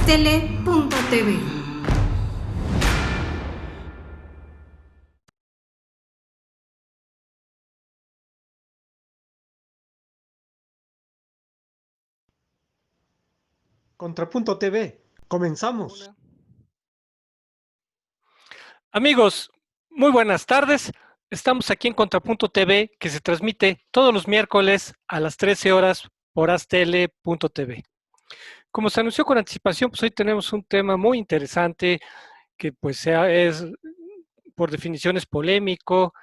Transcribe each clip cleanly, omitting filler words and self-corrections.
Haztele.tv. Contrapunto TV, comenzamos. Amigos, muy buenas tardes. Estamos aquí en Contrapunto TV, que se transmite todos los miércoles a las 13 horas por Haztele.tv. Como se anunció con anticipación, pues hoy tenemos un tema muy interesante que pues es por definición es polémico.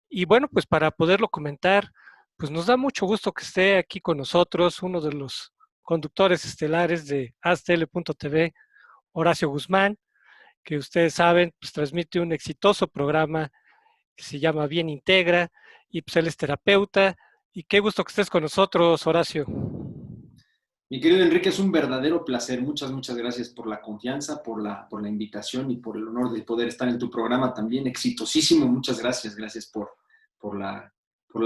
Y bueno, pues para poderlo comentar, pues nos da mucho gusto que esté aquí con nosotros uno de los conductores estelares de Haztele.tv, Horacio Guzmán, que ustedes saben, pues transmite un exitoso programa que se llama Bien Integra, y pues él es terapeuta. Y qué gusto que estés con nosotros, Horacio. Mi querido Enrique, es un verdadero placer. Muchas gracias por la confianza, por la invitación y por el honor de poder estar en tu programa también. Exitosísimo. Muchas gracias. Gracias por la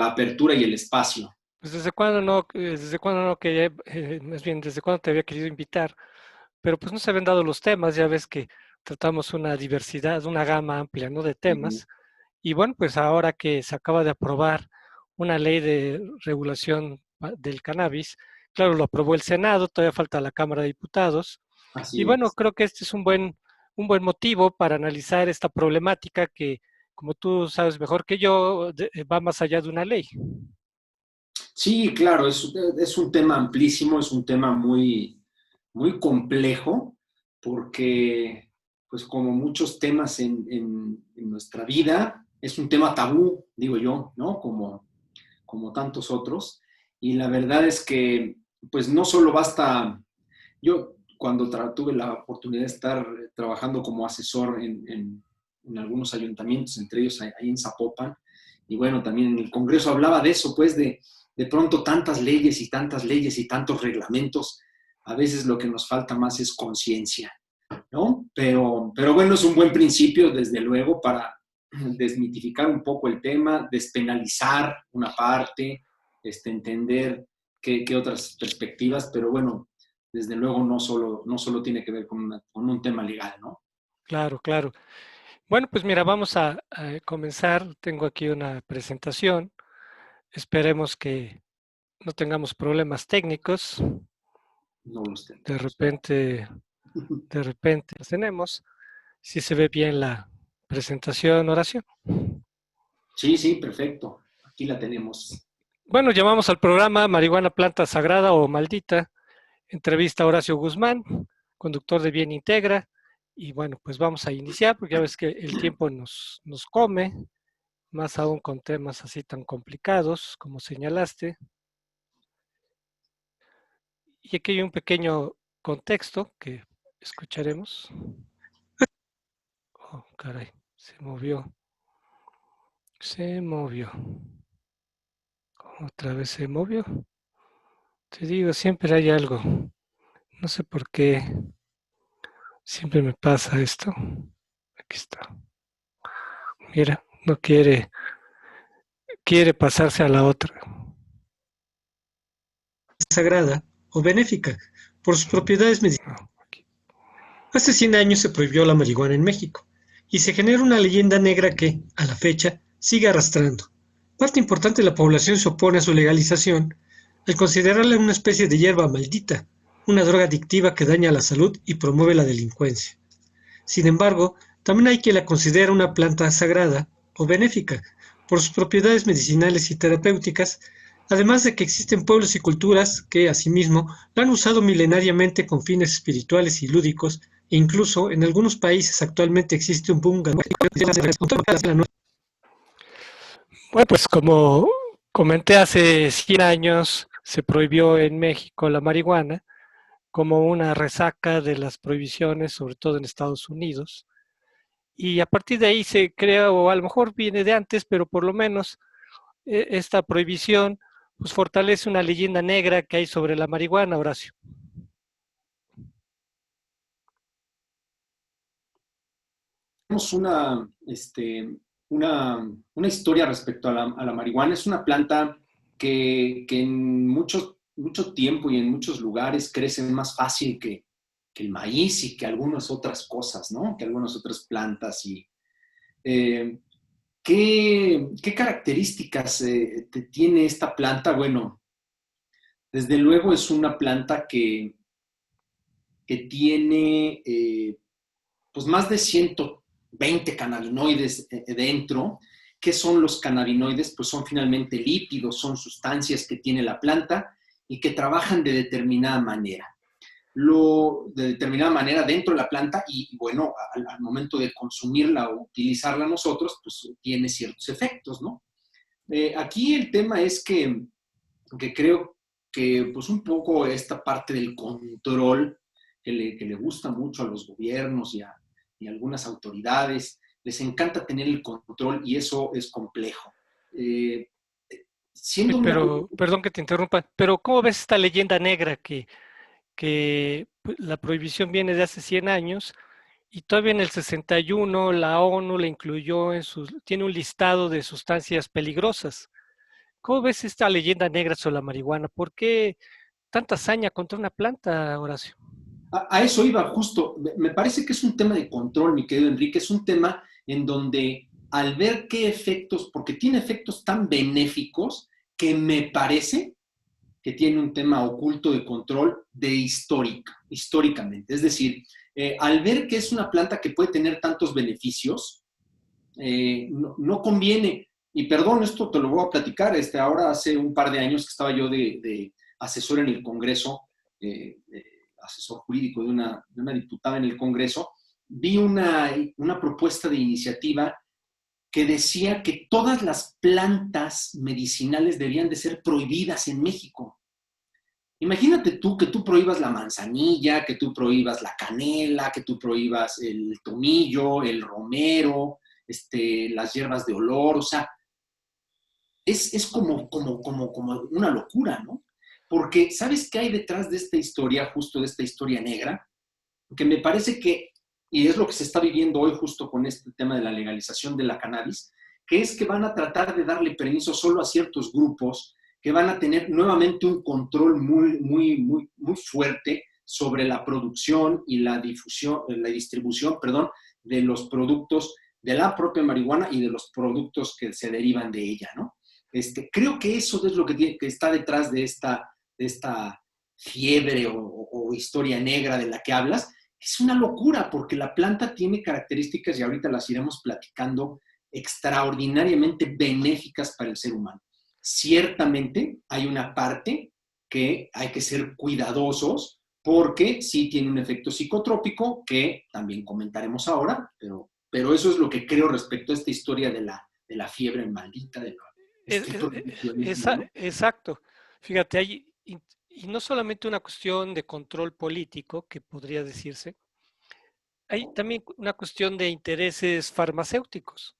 apertura y el espacio. Pues desde cuándo no quería, más bien desde cuándo te había querido invitar, pero pues no se habían dado los temas. Ya ves que tratamos una diversidad, una gama amplia, ¿no?, de temas. Y bueno, pues ahora que se acaba de aprobar una ley de regulación del cannabis, claro, lo aprobó el Senado, todavía falta la Cámara de Diputados. Así Y bueno, es. creo que este es un buen motivo para analizar esta problemática que, como tú sabes mejor que yo, va más allá de una ley. Sí, claro, es un tema amplísimo, es un tema muy complejo, porque, pues como muchos temas en nuestra vida, es un tema tabú, digo yo, ¿no? Como tantos otros. Y la verdad es que, pues no solo basta, yo cuando tuve la oportunidad de estar trabajando como asesor en algunos ayuntamientos, entre ellos ahí en Zapopan, y bueno, también en el Congreso hablaba de eso, pues de pronto tantas leyes y tantos reglamentos, a veces lo que nos falta más es conciencia, ¿no? Pero bueno, es un buen principio, desde luego, para desmitificar un poco el tema, despenalizar una parte, entender qué otras perspectivas, pero bueno, desde luego no solo tiene que ver con un tema legal, ¿no? Claro, claro. Bueno, pues mira, vamos a comenzar. Tengo aquí una presentación. Esperemos que no tengamos problemas técnicos. No los tenemos. De repente los tenemos. Si se ve bien la presentación, Horacio. Sí, perfecto. Aquí la tenemos. Bueno, llamamos al programa Marihuana Planta Sagrada o Maldita. Entrevista a Horacio Guzmán, conductor de Bien Integra. Y bueno, pues vamos a iniciar, porque ya ves que el tiempo nos come, más aún con temas así tan complicados como señalaste. Y aquí hay un pequeño contexto que escucharemos. Oh, caray, se movió. Otra vez se movió. Te digo, siempre hay algo. No sé por qué siempre me pasa esto. Aquí está. Mira, no quiere pasarse a la otra. Sagrada o benéfica por sus propiedades medicinales. Hace 100 años se prohibió la marihuana en México y se genera una leyenda negra que, a la fecha, sigue arrastrando. Parte importante de la población se opone a su legalización al considerarla una especie de hierba maldita, una droga adictiva que daña la salud y promueve la delincuencia. Sin embargo, también hay quien la considera una planta sagrada o benéfica por sus propiedades medicinales y terapéuticas, además de que existen pueblos y culturas que, asimismo, la han usado milenariamente con fines espirituales y lúdicos, e incluso en algunos países actualmente existe un boom ganadero. Bueno, pues como comenté, hace 100 años se prohibió en México la marihuana como una resaca de las prohibiciones, sobre todo en Estados Unidos. Y a partir de ahí se crea, o a lo mejor viene de antes, pero por lo menos esta prohibición pues fortalece una leyenda negra que hay sobre la marihuana, Horacio. Tenemos una historia respecto a la marihuana. Es una planta que en mucho tiempo y en muchos lugares crece más fácil que el maíz y que algunas otras cosas, ¿no? Que algunas otras plantas. Eh, ¿qué características tiene esta planta? Bueno, desde luego es una planta que tiene pues más de 120 cannabinoides dentro. ¿Qué son los cannabinoides? Pues son finalmente lípidos, son sustancias que tiene la planta y que trabajan de determinada manera. De determinada manera dentro de la planta y bueno, al momento de consumirla o utilizarla nosotros, pues tiene ciertos efectos, ¿no? Aquí el tema es que creo que pues un poco esta parte del control que le gusta mucho a los gobiernos y a algunas autoridades, les encanta tener el control y eso es complejo. Oye, Siendo una... pero, perdón que te interrumpa, pero ¿cómo ves esta leyenda negra que pues, la prohibición viene de hace 100 años y todavía en el 61 la ONU la incluyó tiene un listado de sustancias peligrosas? ¿Cómo ves esta leyenda negra sobre la marihuana? ¿Por qué tanta hazaña contra una planta, Horacio? A eso iba justo. Me parece que es un tema de control, mi querido Enrique. Es un tema en donde al ver qué efectos, porque tiene efectos tan benéficos que me parece que tiene un tema oculto de control históricamente. Es decir, al ver que es una planta que puede tener tantos beneficios, no conviene. Y perdón, esto te lo voy a platicar. Ahora hace un par de años que estaba yo de asesor en el Congreso, asesor jurídico de una diputada en el Congreso, vi una propuesta de iniciativa que decía que todas las plantas medicinales debían de ser prohibidas en México. Imagínate tú que tú prohíbas la manzanilla, que tú prohíbas la canela, que tú prohíbas el tomillo, el romero, las hierbas de olor, o sea, es como una locura, ¿no? Porque, ¿sabes qué hay detrás de esta historia, justo de esta historia negra? Que me parece que, y es lo que se está viviendo hoy justo con este tema de la legalización de la cannabis, que es que van a tratar de darle permiso solo a ciertos grupos que van a tener nuevamente un control muy fuerte sobre la producción y la distribución, perdón, de los productos de la propia marihuana y de los productos que se derivan de ella, ¿no? Creo que eso es lo que está detrás de esta fiebre o historia negra de la que hablas. Es una locura porque la planta tiene características, y ahorita las iremos platicando, extraordinariamente benéficas para el ser humano. Ciertamente hay una parte que hay que ser cuidadosos porque sí tiene un efecto psicotrópico que también comentaremos ahora, pero eso es lo que creo respecto a esta historia de la fiebre maldita, de prohibicionismo, ¿no? Exacto. Fíjate, y no solamente una cuestión de control político, que podría decirse, hay también una cuestión de intereses farmacéuticos.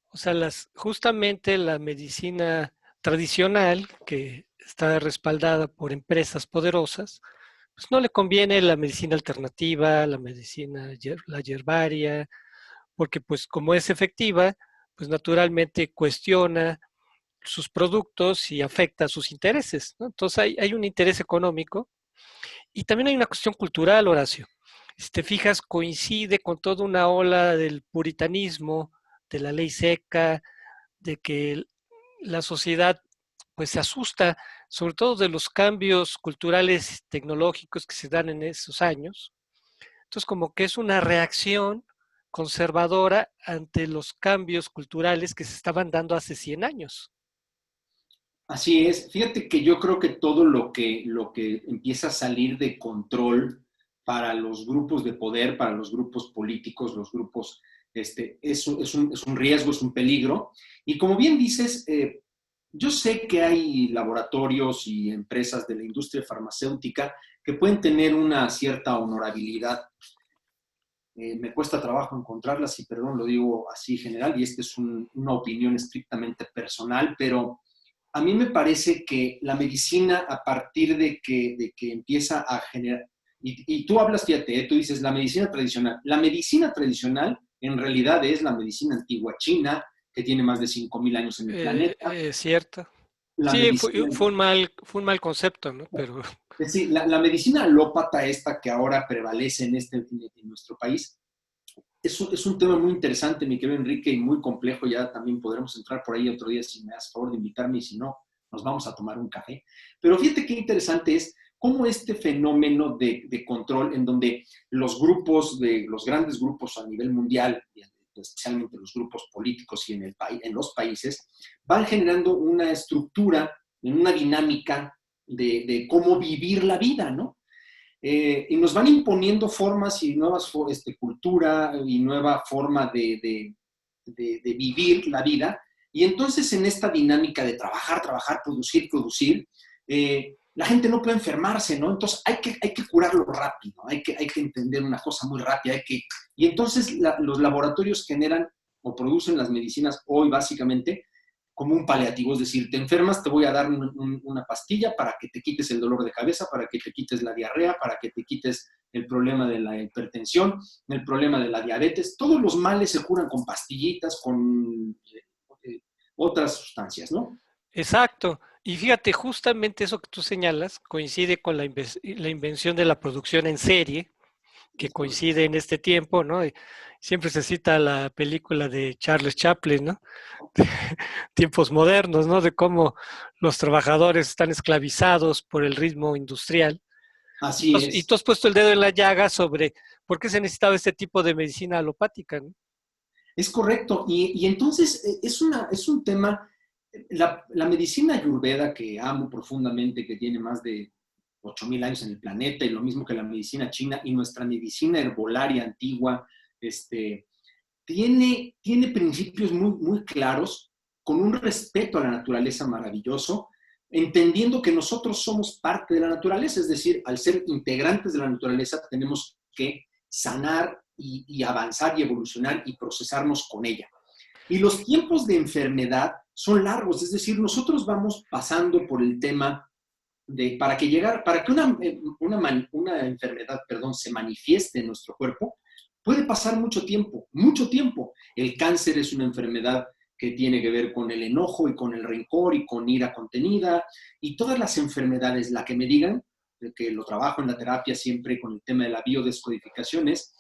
O sea, justamente la medicina tradicional, que está respaldada por empresas poderosas, pues no le conviene la medicina alternativa, la hierbaria, porque pues como es efectiva, pues naturalmente cuestiona sus productos y afecta sus intereses, ¿no? Entonces hay un interés económico y también hay una cuestión cultural, Horacio. Si te fijas, coincide con toda una ola del puritanismo, de la ley seca, de que la sociedad pues se asusta, sobre todo de los cambios culturales tecnológicos que se dan en esos años. Entonces, como que es una reacción conservadora ante los cambios culturales que se estaban dando hace 100 años. Así es. Fíjate que yo creo que todo lo que empieza a salir de control para los grupos de poder, para los grupos políticos, los grupos, es un riesgo, es un peligro. Y como bien dices, yo sé que hay laboratorios y empresas de la industria farmacéutica que pueden tener una cierta honorabilidad. Me cuesta trabajo encontrarlas y perdón, lo digo así general, y esta es una opinión estrictamente personal, pero a mí me parece que la medicina, a partir de que empieza a generar, y tú hablas, fíjate, tú dices la medicina tradicional en realidad es la medicina antigua china, que tiene más de 5,000 años en el planeta. Cierto. la Sí, medicina. fue un mal concepto, ¿no? Pero Es decir, la medicina alópata esta que ahora prevalece en nuestro país es un tema muy interesante, mi querido Enrique, y muy complejo. Ya también podremos entrar por ahí otro día si me das favor de invitarme y si no, nos vamos a tomar un café. Pero fíjate qué interesante es cómo este fenómeno de control en donde los grupos, los grandes grupos a nivel mundial, especialmente los grupos políticos y en los países, van generando una estructura, una dinámica de cómo vivir la vida, ¿no? Y nos van imponiendo formas y nuevas cultura y nueva forma de vivir la vida. Y entonces en esta dinámica de trabajar, trabajar, producir, producir, la gente no puede enfermarse, ¿no? Entonces hay que curarlo rápido, hay que entender una cosa muy rápida. Y entonces los laboratorios generan o producen las medicinas hoy básicamente como un paliativo, es decir, te enfermas, te voy a dar una pastilla para que te quites el dolor de cabeza, para que te quites la diarrea, para que te quites el problema de la hipertensión, el problema de la diabetes. Todos los males se curan con pastillitas, con otras sustancias, ¿no? exacto. Y fíjate, justamente eso que tú señalas coincide con la invención de la producción en serie, que coincide en este tiempo, ¿no? Y siempre se cita la película de Charles Chaplin, ¿no? Tiempos modernos, ¿no? De cómo los trabajadores están esclavizados por el ritmo industrial. Así Y es. tú has puesto el dedo en la llaga sobre por qué se necesitaba este tipo de medicina alopática, ¿no? Es correcto. Y entonces es un tema, la medicina ayurveda que amo profundamente, que tiene más de 8,000 años en el planeta, y lo mismo que la medicina china y nuestra medicina herbolaria antigua, tiene principios muy, muy claros, con un respeto a la naturaleza maravilloso, entendiendo que nosotros somos parte de la naturaleza, es decir, al ser integrantes de la naturaleza tenemos que sanar y avanzar y evolucionar y procesarnos con ella. Y los tiempos de enfermedad son largos, es decir, nosotros vamos pasando por el tema para que una enfermedad, perdón, se manifieste en nuestro cuerpo, puede pasar mucho tiempo, mucho tiempo. El cáncer es una enfermedad que tiene que ver con el enojo y con el rencor y con ira contenida, y todas las enfermedades, la que me digan, que lo trabajo en la terapia siempre con el tema de la biodescodificación, es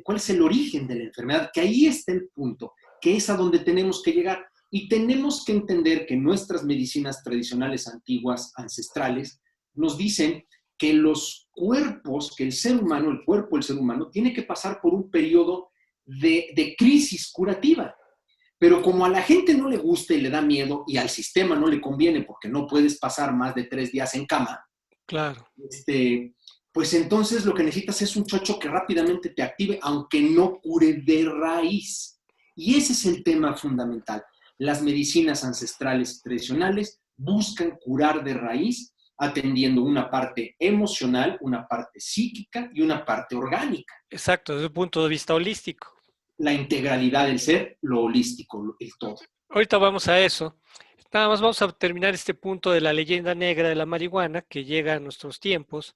cuál es el origen de la enfermedad, que ahí está el punto, que es a donde tenemos que llegar. Y tenemos que entender que nuestras medicinas tradicionales antiguas, ancestrales, nos dicen que los cuerpos, que el ser humano, el cuerpo del ser humano, tiene que pasar por un periodo de crisis curativa. Pero como a la gente no le gusta y le da miedo, y al sistema no le conviene porque no puedes pasar más de 3 días en cama, Claro. pues entonces lo que necesitas es un chocho que rápidamente te active, aunque no cure de raíz. Y ese es el tema fundamental. Las medicinas ancestrales tradicionales buscan curar de raíz, atendiendo una parte emocional, una parte psíquica y una parte orgánica. Exacto, desde un punto de vista holístico. La integralidad del ser, lo holístico, el todo. Ahorita vamos a eso. Nada más vamos a terminar este punto de la leyenda negra de la marihuana que llega a nuestros tiempos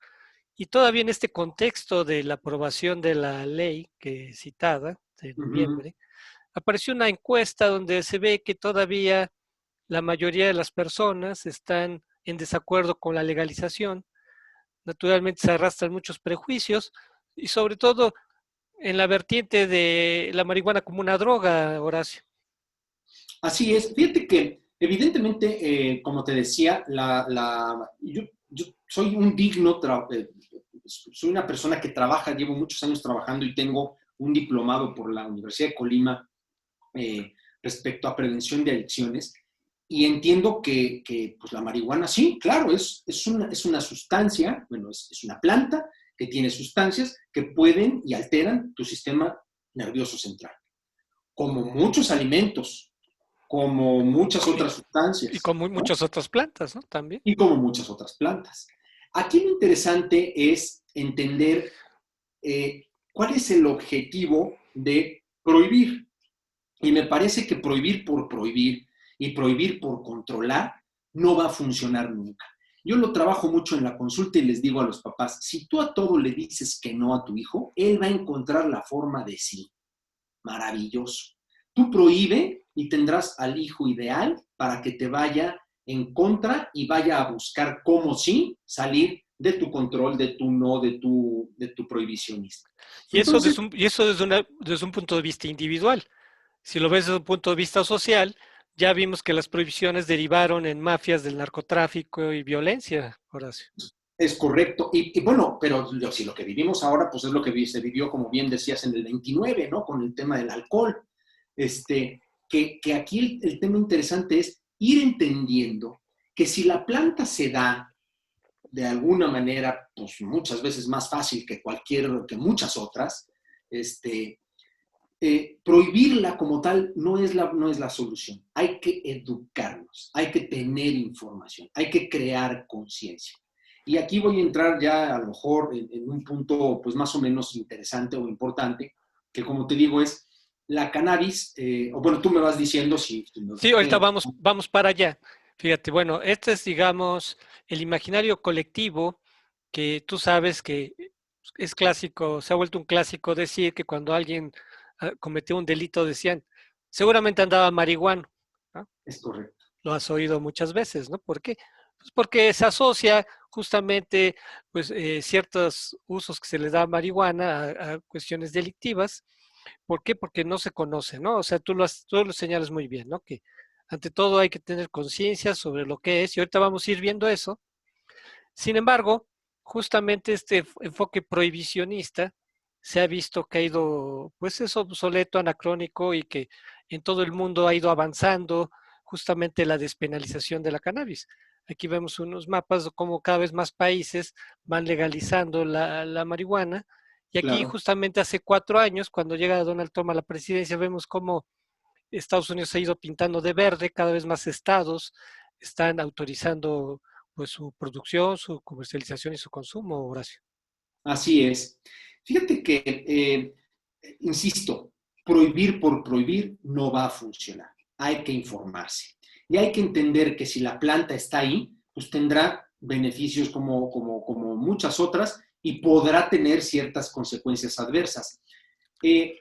y todavía en este contexto de la aprobación de la ley que citada de noviembre, apareció una encuesta donde se ve que todavía la mayoría de las personas están en desacuerdo con la legalización. Naturalmente se arrastran muchos prejuicios y sobre todo en la vertiente de la marihuana como una droga, Horacio. Así es. Fíjate que, evidentemente, como te decía, yo soy un soy una persona que trabaja, llevo muchos años trabajando y tengo un diplomado por la Universidad de Colima respecto a prevención de adicciones. Y entiendo que pues la marihuana, sí, claro, es una sustancia, bueno, es una planta que tiene sustancias que pueden y alteran tu sistema nervioso central, como muchos alimentos, como muchas otras Y sustancias, como ¿no? muchas otras plantas, ¿no? También. Y como muchas otras plantas. Aquí lo interesante es entender cuál es el objetivo de prohibir. Y me parece que prohibir por prohibir y prohibir por controlar no va a funcionar nunca. Yo lo trabajo mucho en la consulta y les digo a los papás, si tú a todo le dices que no a tu hijo, él va a encontrar la forma de sí. Maravilloso. Tú prohíbe y tendrás al hijo ideal para que te vaya en contra y vaya a buscar cómo sí salir de tu control, de tu no, de tu prohibicionista. Y eso Entonces, desde un punto de vista individual. Si lo ves desde un punto de vista social, ya vimos que las prohibiciones derivaron en mafias del narcotráfico y violencia, Horacio. es correcto. Y bueno, pero si lo que vivimos ahora, pues es lo que se vivió, como bien decías, en el 29, ¿no? Con el tema del alcohol. Que aquí el tema interesante es ir entendiendo que si la planta se da de alguna manera, pues muchas veces más fácil que muchas otras, prohibirla como tal no es la solución. Hay que educarnos, hay que tener información, hay que crear conciencia. Y aquí voy a entrar ya a lo mejor en un punto pues más o menos interesante o importante, que como te digo es la cannabis, o bueno, tú me vas diciendo si... Sí, ahorita vamos para allá. Fíjate, bueno, este es, digamos, el imaginario colectivo que tú sabes que es clásico, se ha vuelto un clásico decir que cuando alguien cometió un delito decían, seguramente andaba marihuano, ¿no? Es correcto. Lo has oído muchas veces, ¿no? ¿Por qué? Pues porque se asocia justamente pues, ciertos usos que se les da a marihuana a cuestiones delictivas. ¿Por qué? Porque no se conoce, ¿no? O sea, tú lo señalas muy bien, ¿no? Que ante todo hay que tener conciencia sobre lo que es, y ahorita vamos a ir viendo eso. Sin embargo, justamente este enfoque prohibicionista se ha visto que ha ido, pues es obsoleto, anacrónico y que en todo el mundo ha ido avanzando justamente la despenalización de la cannabis. Aquí vemos unos mapas de cómo cada vez más países van legalizando la marihuana. Y aquí Claro. justamente hace 4 años, cuando llega Donald Trump a la presidencia, vemos cómo Estados Unidos se ha ido pintando de verde, cada vez más estados están autorizando pues su producción, su comercialización y su consumo, Horacio. Así es. Fíjate que, insisto, prohibir por prohibir no va a funcionar. Hay que informarse. Y hay que entender que si la planta está ahí, pues tendrá beneficios como muchas otras y podrá tener ciertas consecuencias adversas.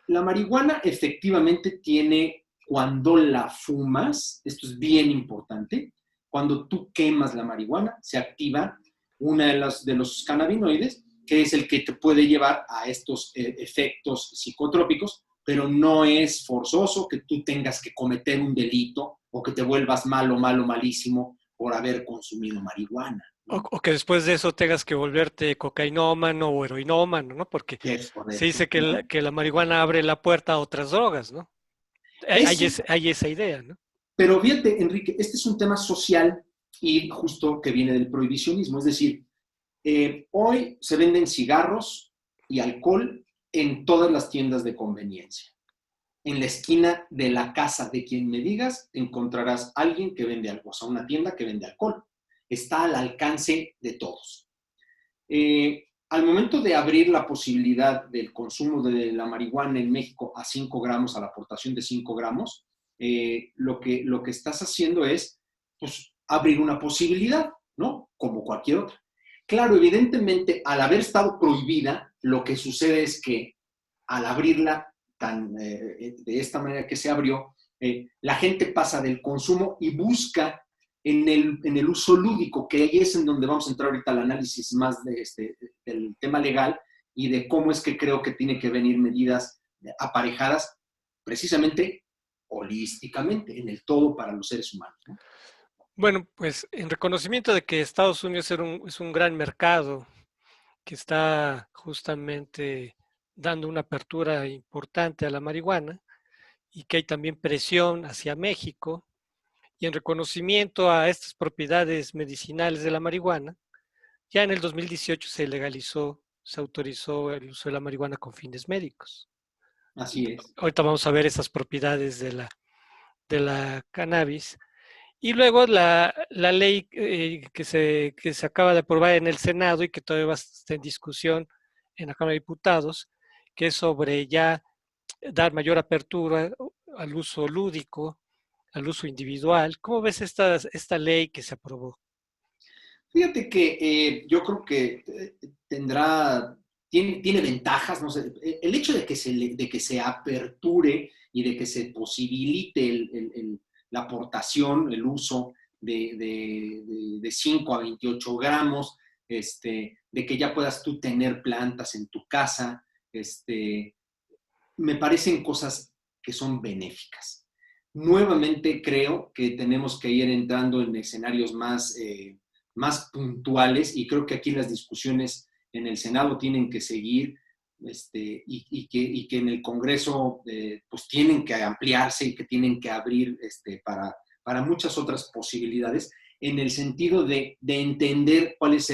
La marihuana efectivamente tiene, cuando la fumas, esto es bien importante, cuando tú quemas la marihuana, se activa una de los cannabinoides, que es el que te puede llevar a estos efectos psicotrópicos, pero no es forzoso que tú tengas que cometer un delito o que te vuelvas malo, malísimo por haber consumido marihuana, ¿no? O que después de eso tengas que volverte cocainómano o heroinómano, ¿no? Porque Es se correcto, dice que ¿no? que la marihuana abre la puerta a otras drogas, ¿no? Eso, Hay esa idea, ¿no? pero fíjate, Enrique, este es un tema social y justo que viene del prohibicionismo, es decir, hoy se venden cigarros y alcohol en todas las tiendas de conveniencia. En la esquina de la casa de quien me digas, encontrarás a alguien que vende algo, o sea, una tienda que vende alcohol. Está al alcance de todos. Al momento de abrir la posibilidad del consumo de la marihuana en México a 5 gramos, a la aportación de 5 gramos, lo que estás haciendo es pues, abrir una posibilidad, ¿no? Como cualquier otra. Claro, evidentemente, al haber estado prohibida, lo que sucede es que al abrirla de esta manera que se abrió, la gente pasa del consumo y busca en el uso lúdico, que ahí es en donde vamos a entrar ahorita al análisis más del tema legal y de cómo es que creo que tiene que venir medidas aparejadas precisamente holísticamente, en el todo para los seres humanos, ¿no? Bueno, pues en reconocimiento de que Estados Unidos es un gran mercado que está justamente dando una apertura importante a la marihuana y que hay también presión hacia México, y en reconocimiento a estas propiedades medicinales de la marihuana, ya en el 2018 se legalizó, se autorizó el uso de la marihuana con fines médicos. Así es. Ahorita vamos a ver esas propiedades de la cannabis. Y luego la ley que se acaba de aprobar en el Senado y que todavía está en discusión en la Cámara de Diputados, que es sobre ya dar mayor apertura al uso lúdico, al uso individual. ¿Cómo ves esta ley que se aprobó? Fíjate que yo creo que tiene ventajas, no sé, el hecho de que se aperture y de que se posibilite la aportación, el uso de 5 a 28 gramos, de que ya puedas tú tener plantas en tu casa, me parecen cosas que son benéficas. Nuevamente creo que tenemos que ir entrando en escenarios más puntuales, y creo que aquí las discusiones en el Senado tienen que seguir, y que en el Congreso pues tienen que ampliarse y que tienen que abrir para muchas otras posibilidades, en el sentido de entender cuál es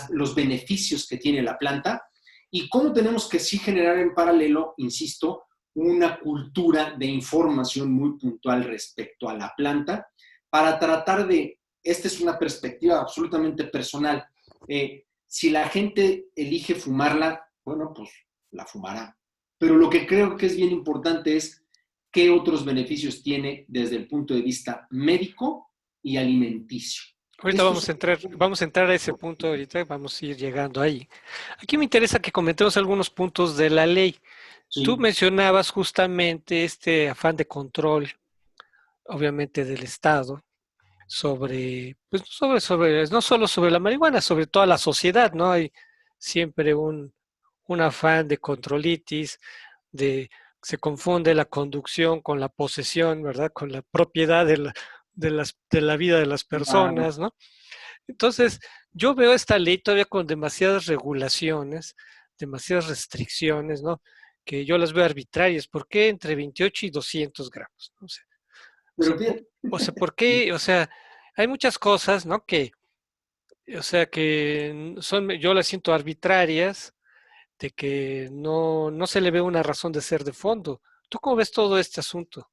los beneficios que tiene la planta, y cómo tenemos que sí generar en paralelo, insisto, una cultura de información muy puntual respecto a la planta, para tratar esta es una perspectiva absolutamente personal, si la gente elige fumarla, bueno, pues la fumará. Pero lo que creo que es bien importante es qué otros beneficios tiene desde el punto de vista médico y alimenticio. Ahorita vamos a entrar a ese punto, ahorita vamos a ir llegando ahí. Aquí me interesa que comentemos algunos puntos de la ley. Sí. Tú mencionabas justamente este afán de control, obviamente del Estado, pues no solo sobre la marihuana, sobre toda la sociedad, ¿no? Hay siempre un afán de controlitis, se confunde la conducción con la posesión, ¿verdad? Con la propiedad de la vida de las personas, ¿no? Entonces, yo veo esta ley todavía con demasiadas regulaciones, demasiadas restricciones, ¿no? Que yo las veo arbitrarias. ¿Por qué entre 28 y 200 gramos? No sé. ¿Por qué? O sea, hay muchas cosas, ¿no? Yo las siento arbitrarias, de que no se le ve una razón de ser de fondo. ¿Tú cómo ves todo este asunto?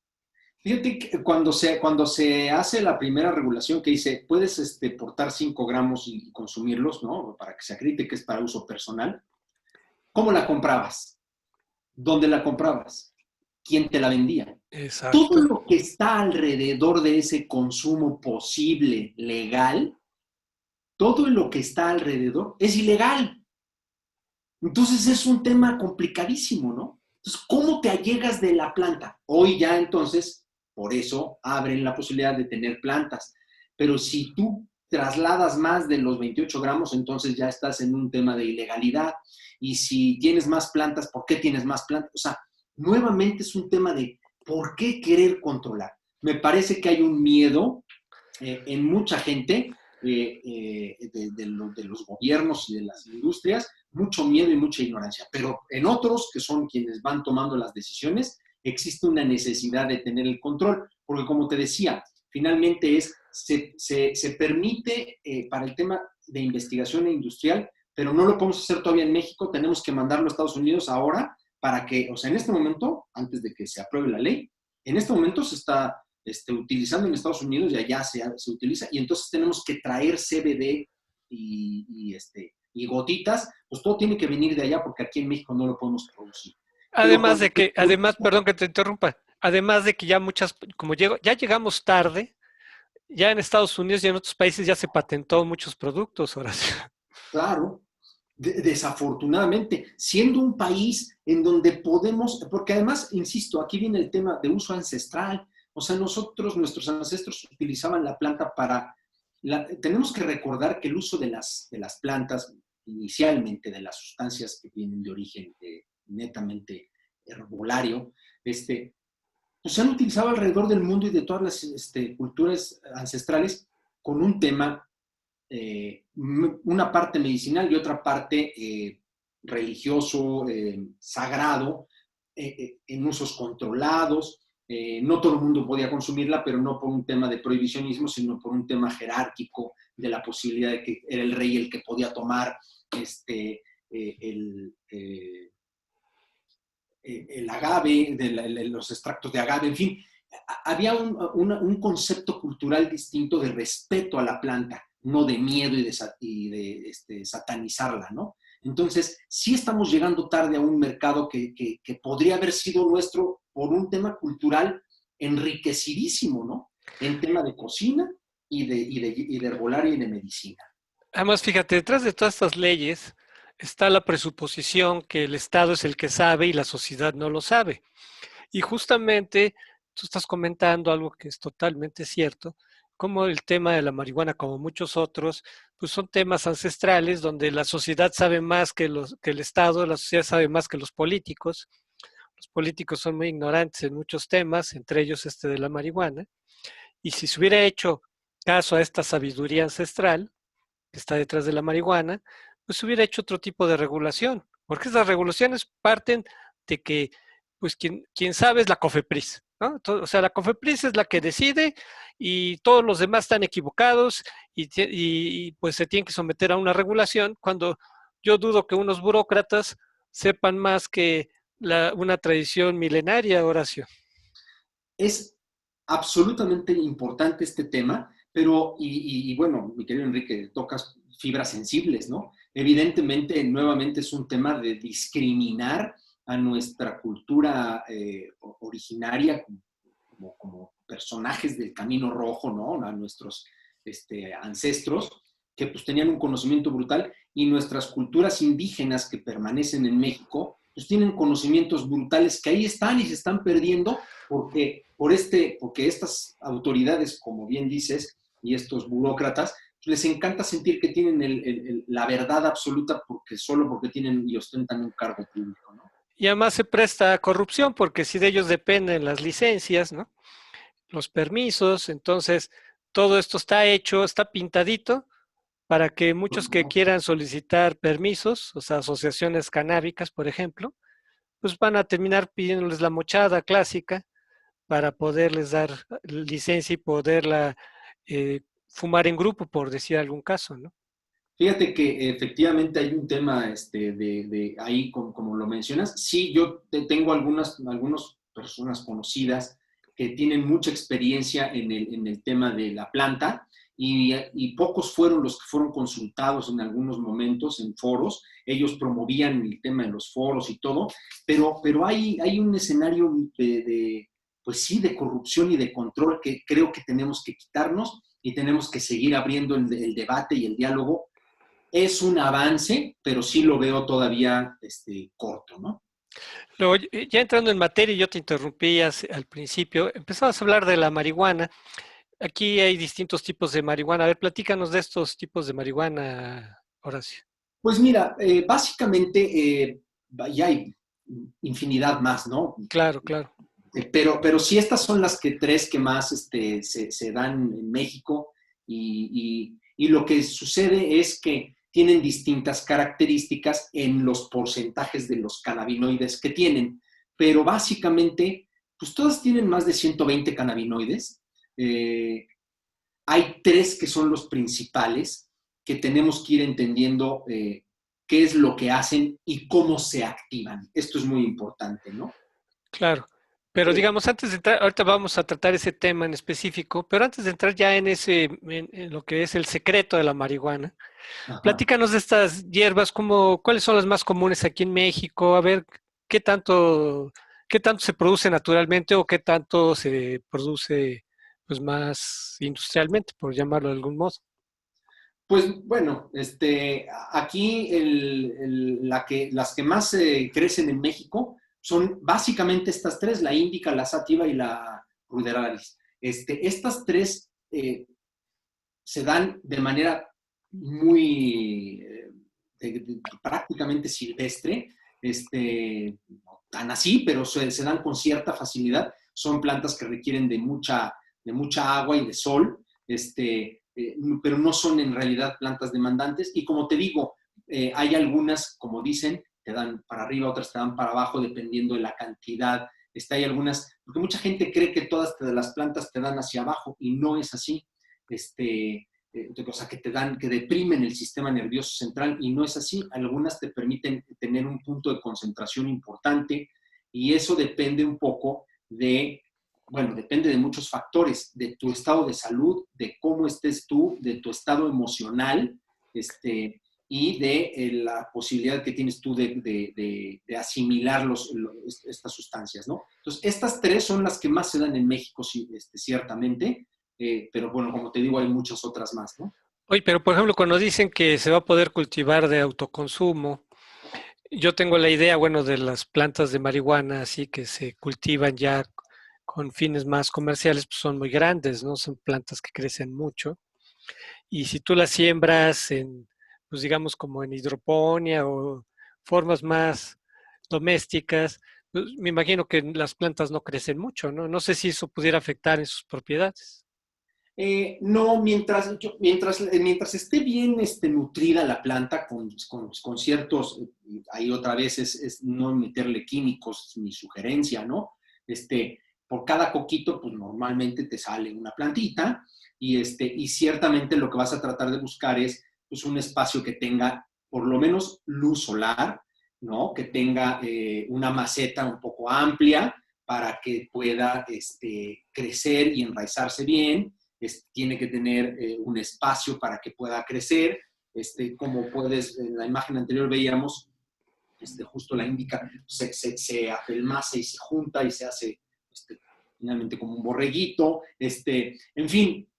Fíjate que cuando se hace la primera regulación que dice, puedes portar 5 gramos y consumirlos, ¿no? Para que se acredite que es para uso personal. ¿Cómo la comprabas? ¿Dónde la comprabas? ¿Quién te la vendía? Exacto. Todo lo que está alrededor de ese consumo posible, legal, todo lo que está alrededor es ilegal. Entonces es un tema complicadísimo, ¿no? Entonces, ¿cómo te allegas de la planta? Hoy ya entonces, por eso abren la posibilidad de tener plantas. Pero si tú trasladas más de los 28 gramos, entonces ya estás en un tema de ilegalidad. Y si tienes más plantas, ¿por qué tienes más plantas? O sea, nuevamente es un tema de ¿por qué querer controlar? Me parece que hay un miedo en mucha gente de los gobiernos y de las industrias, mucho miedo y mucha ignorancia. Pero en otros, que son quienes van tomando las decisiones, existe una necesidad de tener el control. Porque como te decía, finalmente se permite para el tema de investigación industrial, pero no lo podemos hacer todavía en México, tenemos que mandarlo a Estados Unidos ahora para que, o sea, en este momento, antes de que se apruebe la ley, en este momento se está utilizando en Estados Unidos y allá se utiliza, y entonces tenemos que traer CBD y gotitas, pues todo tiene que venir de allá porque aquí en México no lo podemos producir. Perdón que te interrumpa, además de que ya ya llegamos tarde, ya en Estados Unidos y en otros países ya se patentó muchos productos, Horacio. Claro, desafortunadamente, siendo un país en donde podemos, porque además, insisto, aquí viene el tema de uso ancestral. O sea, nuestros ancestros utilizaban la planta tenemos que recordar que el uso de las plantas, inicialmente de las sustancias que vienen de origen netamente herbolario, pues se han utilizado alrededor del mundo y de todas las culturas ancestrales con un tema, una parte medicinal y otra parte religioso, sagrado, en usos controlados. No todo el mundo podía consumirla, pero no por un tema de prohibicionismo, sino por un tema jerárquico de la posibilidad de que era el rey el que podía tomar el agave, los extractos de agave, en fin. Había un concepto cultural distinto de respeto a la planta, no de miedo y de satanizarla, ¿no? Entonces, sí estamos llegando tarde a un mercado que podría haber sido nuestro por un tema cultural enriquecidísimo, ¿no? En tema de cocina y de herbolaria y de medicina. Además, fíjate, detrás de todas estas leyes está la presuposición que el Estado es el que sabe y la sociedad no lo sabe. Y justamente tú estás comentando algo que es totalmente cierto, como el tema de la marihuana, como muchos otros, pues son temas ancestrales donde la sociedad sabe más que el Estado, la sociedad sabe más que los políticos. Los políticos son muy ignorantes en muchos temas, entre ellos este de la marihuana. Y si se hubiera hecho caso a esta sabiduría ancestral que está detrás de la marihuana, pues se hubiera hecho otro tipo de regulación, porque esas regulaciones parten de que, pues quien sabe es la COFEPRIS, ¿no? O sea, la COFEPRIS es la que decide y todos los demás están equivocados y pues se tienen que someter a una regulación cuando yo dudo que unos burócratas sepan más que una tradición milenaria, Horacio. Es absolutamente importante este tema, pero, bueno, mi querido Enrique, tocas fibras sensibles, ¿no? Evidentemente, nuevamente es un tema de discriminar a nuestra cultura originaria como personajes del Camino Rojo, ¿no? A nuestros ancestros, que pues tenían un conocimiento brutal, y nuestras culturas indígenas que permanecen en México, pues tienen conocimientos brutales que ahí están y se están perdiendo porque estas autoridades, como bien dices, y estos burócratas, les encanta sentir que tienen la verdad absoluta solo porque tienen y ostentan un cargo público, ¿no? Y además se presta a corrupción porque si de ellos dependen las licencias, ¿no? Los permisos, entonces todo esto está hecho, está pintadito para que muchos que quieran solicitar permisos, o sea, asociaciones canábicas, por ejemplo, pues van a terminar pidiéndoles la mochada clásica para poderles dar licencia y poderla fumar en grupo, por decir algún caso, ¿no? Fíjate que efectivamente hay un tema de ahí, como lo mencionas. Sí, yo tengo algunas personas conocidas que tienen mucha experiencia en el tema de la planta y pocos fueron los que fueron consultados en algunos momentos en foros. Ellos promovían el tema de los foros y todo, pero hay un escenario pues sí, de corrupción y de control que creo que tenemos que quitarnos y tenemos que seguir abriendo el debate y el diálogo. Es un avance, pero sí lo veo todavía corto, ¿no? Luego, ya entrando en materia, yo te interrumpí al principio, empezabas a hablar de la marihuana. Aquí hay distintos tipos de marihuana. A ver, platícanos de estos tipos de marihuana, Horacio. Pues mira, básicamente ya hay infinidad más, ¿no? Claro, claro. Pero sí estas son las tres que más se dan en México y lo que sucede es que tienen distintas características en los porcentajes de los cannabinoides que tienen, pero básicamente, pues todas tienen más de 120 cannabinoides. Hay tres que son los principales que tenemos que ir entendiendo qué es lo que hacen y cómo se activan. Esto es muy importante, ¿no? Claro. Pero digamos, antes de entrar, ahorita vamos a tratar ese tema en específico, pero antes de entrar ya en lo que es el secreto de la marihuana, Ajá. platícanos de estas hierbas, cuáles son las más comunes aquí en México, a ver qué tanto se produce naturalmente o qué tanto se produce pues más industrialmente, por llamarlo de algún modo. Pues bueno, aquí las que más crecen en México son básicamente estas tres, la índica, la sativa y la ruderalis. Estas tres se dan de manera muy prácticamente silvestre, no tan así, pero se dan con cierta facilidad. Son plantas que requieren de mucha agua y de sol, pero no son en realidad plantas demandantes. Y como te digo, hay algunas, como dicen, te dan para arriba, otras te dan para abajo, dependiendo de la cantidad. Hay algunas, porque mucha gente cree que todas las plantas te dan hacia abajo y no es así. O sea, que deprimen el sistema nervioso central y no es así. Algunas te permiten tener un punto de concentración importante y eso depende un poco depende de muchos factores, de tu estado de salud, de cómo estés tú, de tu estado emocional, y de la posibilidad que tienes tú de asimilar estas sustancias, ¿no? Entonces, estas tres son las que más se dan en México, ciertamente, pero bueno, como te digo, hay muchas otras más, ¿no? Oye, pero por ejemplo, cuando dicen que se va a poder cultivar de autoconsumo, yo tengo la idea, bueno, de las plantas de marihuana, así que se cultivan ya con fines más comerciales, pues son muy grandes, ¿no? Son plantas que crecen mucho. Y si tú las siembras en, pues digamos, como en hidroponía o formas más domésticas, pues, me imagino que las plantas no crecen mucho, ¿no? No sé si eso pudiera afectar en sus propiedades. No, mientras esté bien nutrida la planta con ciertos, ahí otra vez es no meterle químicos ni sugerencia, ¿no? Por cada coquito, pues normalmente te sale una plantita y ciertamente lo que vas a tratar de buscar es pues, un espacio que tenga por lo menos luz solar, ¿no? Que tenga una maceta un poco amplia para que pueda crecer y enraizarse bien. Tiene que tener un espacio para que pueda crecer. Como puedes, en la imagen anterior veíamos, justo la indica, se apelmaza y se junta y se hace finalmente como un borreguito. En fin,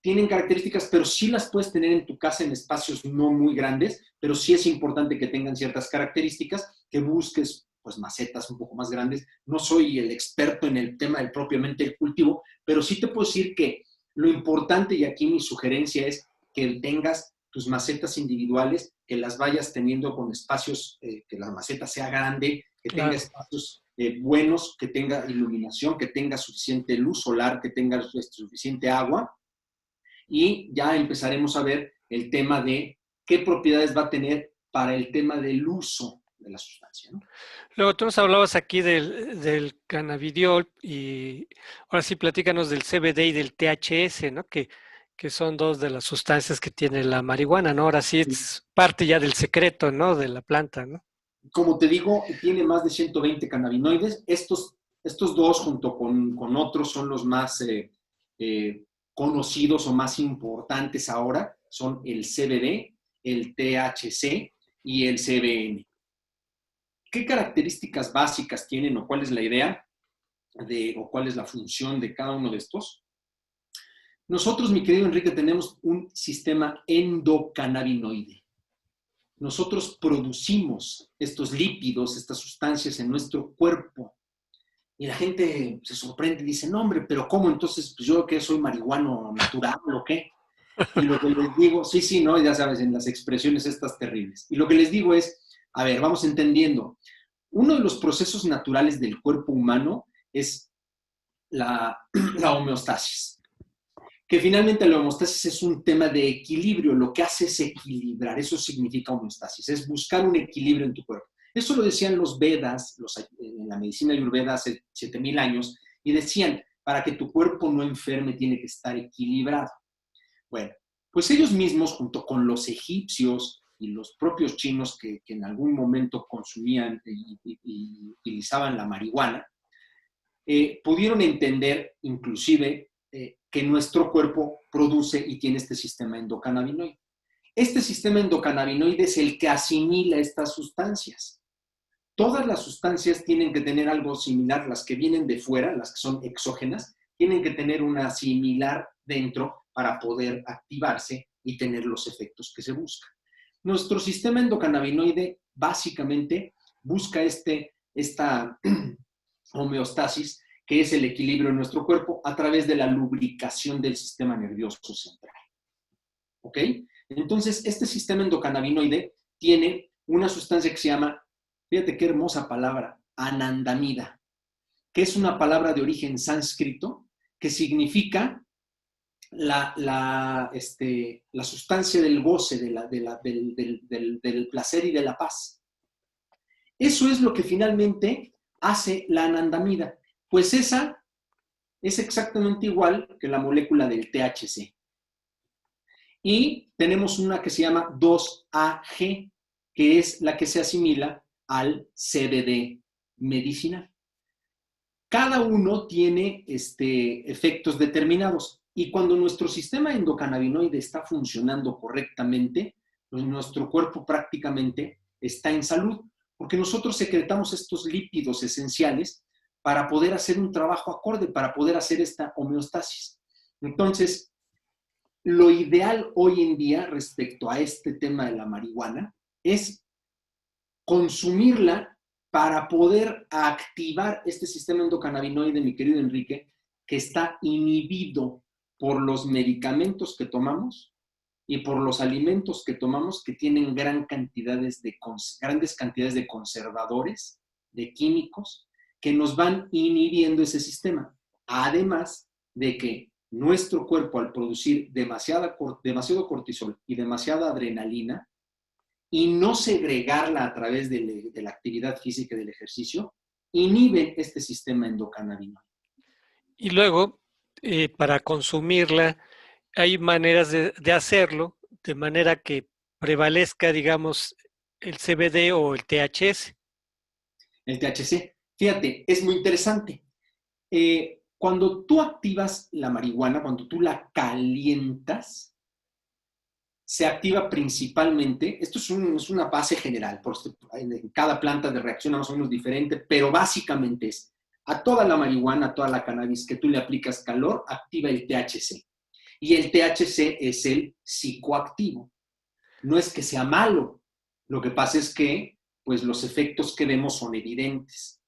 tienen características, pero sí las puedes tener en tu casa en espacios no muy grandes, pero sí es importante que tengan ciertas características, que busques pues macetas un poco más grandes. No soy el experto en el tema del propiamente el cultivo, pero sí te puedo decir que lo importante, y aquí mi sugerencia es que tengas tus macetas individuales, que las vayas teniendo con espacios, que la maceta sea grande, que tenga Claro. espacios buenos, que tenga iluminación, que tenga suficiente luz solar, que tenga suficiente agua, y ya empezaremos a ver el tema de qué propiedades va a tener para el tema del uso de la sustancia, ¿no? Luego tú nos hablabas aquí del cannabidiol y ahora sí platícanos del CBD y del THC, ¿no? Que son dos de las sustancias que tiene la marihuana, ¿no? Ahora sí es parte ya del secreto, ¿no? De la planta, ¿no? Como te digo, tiene más de 120 cannabinoides. Estos dos, junto con otros, son los más conocidos o más importantes ahora. Son el CBD, el THC y el CBN. ¿Qué características básicas tienen o cuál es la idea o cuál es la función de cada uno de estos? Nosotros, mi querido Enrique, tenemos un sistema endocannabinoide. Nosotros producimos estos lípidos, estas sustancias en nuestro cuerpo. Y la gente se sorprende y dice, no, hombre, pero ¿cómo? Entonces, pues yo que soy marihuano natural o qué. Y lo que les digo, sí, no, ya sabes, en las expresiones estas terribles. Y lo que les digo es, a ver, vamos entendiendo. Uno de los procesos naturales del cuerpo humano es la homeostasis. Que finalmente la homeostasis es un tema de equilibrio, lo que hace es equilibrar, eso significa homeostasis, es buscar un equilibrio en tu cuerpo. Eso lo decían los Vedas, en la medicina ayurveda hace 7000 años, y decían, para que tu cuerpo no enferme tiene que estar equilibrado. Bueno, pues ellos mismos, junto con los egipcios y los propios chinos que en algún momento consumían y utilizaban la marihuana, pudieron entender inclusive que nuestro cuerpo produce y tiene este sistema endocannabinoide. Este sistema endocannabinoide es el que asimila estas sustancias. Todas las sustancias tienen que tener algo similar, las que vienen de fuera, las que son exógenas, tienen que tener una similar dentro para poder activarse y tener los efectos que se buscan. Nuestro sistema endocannabinoide básicamente busca esta homeostasis, que es el equilibrio en nuestro cuerpo a través de la lubricación del sistema nervioso central. ¿Ok? Entonces, este sistema endocannabinoide tiene una sustancia que se llama, fíjate qué hermosa palabra, anandamida, que es una palabra de origen sánscrito que significa la sustancia del goce, del placer y de la paz. Eso es lo que finalmente hace la anandamida. Pues esa es exactamente igual que la molécula del THC. Y tenemos una que se llama 2-AG, que es la que se asimila al CBD medicinal. Cada uno tiene efectos determinados. Y cuando nuestro sistema endocannabinoide está funcionando correctamente, pues nuestro cuerpo prácticamente está en salud, porque nosotros secretamos estos lípidos esenciales para poder hacer un trabajo acorde, para poder hacer esta homeostasis. Entonces, lo ideal hoy en día respecto a este tema de la marihuana es consumirla para poder activar este sistema endocannabinoide, mi querido Enrique, que está inhibido por los medicamentos que tomamos y por los alimentos que tomamos, que tienen grandes cantidades de conservadores, de químicos, que nos van inhibiendo ese sistema. Además de que nuestro cuerpo, al producir demasiado cortisol y demasiada adrenalina, y no segregarla a través de la actividad física y del ejercicio, inhiben este sistema endocannabinoide. Y luego, para consumirla, hay maneras de hacerlo de manera que prevalezca, digamos, el CBD o el THC. El THC, fíjate, es muy interesante. Cuando tú activas la marihuana, cuando tú la calientas, se activa principalmente, esto es una base general, en cada planta de reacción más o menos diferente, pero básicamente es, a toda la marihuana, a toda la cannabis que tú le aplicas calor, activa el THC. Y el THC es el psicoactivo. No es que sea malo, lo que pasa es que pues, los efectos que vemos son evidentes.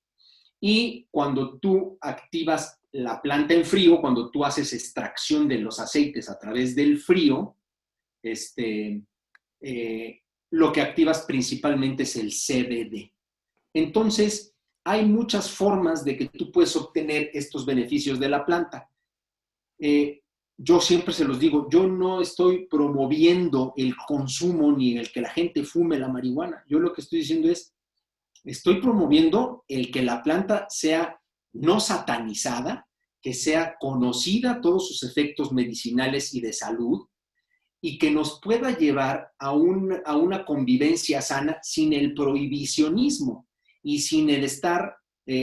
Y cuando tú activas la planta en frío, cuando tú haces extracción de los aceites a través del frío, lo que activas principalmente es el CBD. Entonces, hay muchas formas de que tú puedes obtener estos beneficios de la planta. Yo siempre se los digo, yo no estoy promoviendo el consumo ni el que la gente fume la marihuana. Yo lo que estoy diciendo es, estoy promoviendo el que la planta sea no satanizada, que sea conocida todos sus efectos medicinales y de salud, y que nos pueda llevar a una convivencia sana sin el prohibicionismo y sin el estar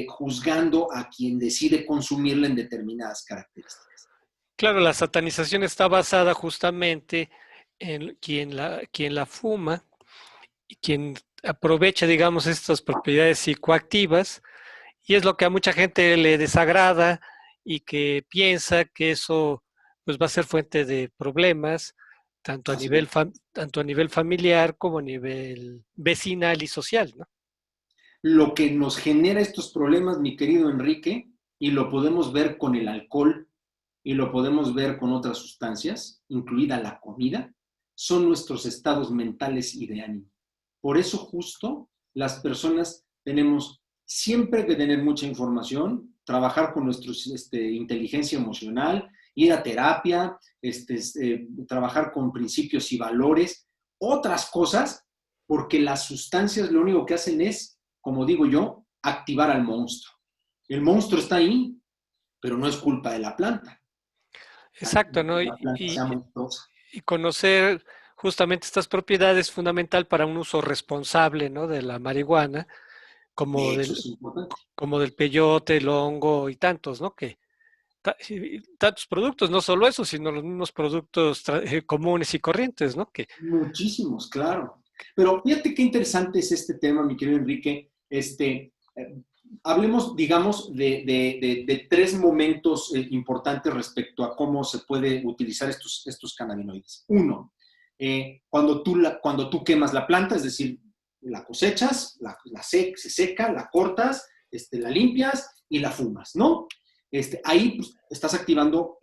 juzgando a quien decide consumirla en determinadas características. Claro, la satanización está basada justamente en quien la fuma y quien aprovecha, digamos, estas propiedades psicoactivas, y es lo que a mucha gente le desagrada y que piensa que eso pues, va a ser fuente de problemas, tanto a nivel familiar como a nivel vecinal y social, ¿no? Lo que nos genera estos problemas, mi querido Enrique, y lo podemos ver con el alcohol y lo podemos ver con otras sustancias, incluida la comida, son nuestros estados mentales y de ánimo. Por eso justo las personas tenemos siempre que tener mucha información, trabajar con nuestra inteligencia emocional, ir a terapia, trabajar con principios y valores, otras cosas, porque las sustancias lo único que hacen es, como digo yo, activar al monstruo. El monstruo está ahí, pero no es culpa de la planta. Exacto, ¿no? La planta sea monstruosa. Y conocer justamente estas propiedades es fundamental para un uso responsable, ¿no? De la marihuana, como De hecho, es importante. como del peyote, el hongo y tantos, ¿no? Tantos productos, no solo eso, sino los mismos productos comunes y corrientes, ¿no? Muchísimos, claro. Pero fíjate qué interesante es este tema, mi querido Enrique. Hablemos, digamos, de tres momentos importantes respecto a cómo se puede utilizar estos cannabinoides. Uno, cuando tú quemas la planta, es decir, la cosechas, se seca, la cortas, la limpias y la fumas, ¿no? Ahí pues, estás activando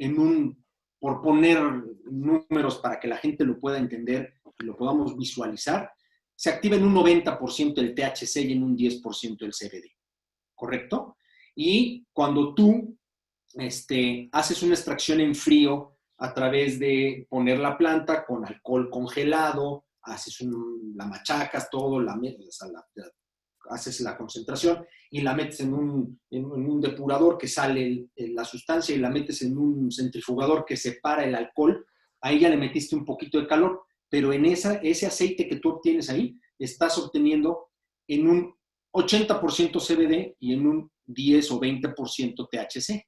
por poner números para que la gente lo pueda entender y lo podamos visualizar, se activa en un 90% el THC y en un 10% el CBD, ¿correcto? Y cuando tú haces una extracción en frío a través de poner la planta con alcohol congelado, la machacas, todo, haces la concentración y la metes en un depurador que sale la sustancia y la metes en un centrifugador que separa el alcohol, ahí ya le metiste un poquito de calor, pero en ese aceite que tú obtienes ahí, estás obteniendo en un 80% CBD y en un 10 o 20% THC.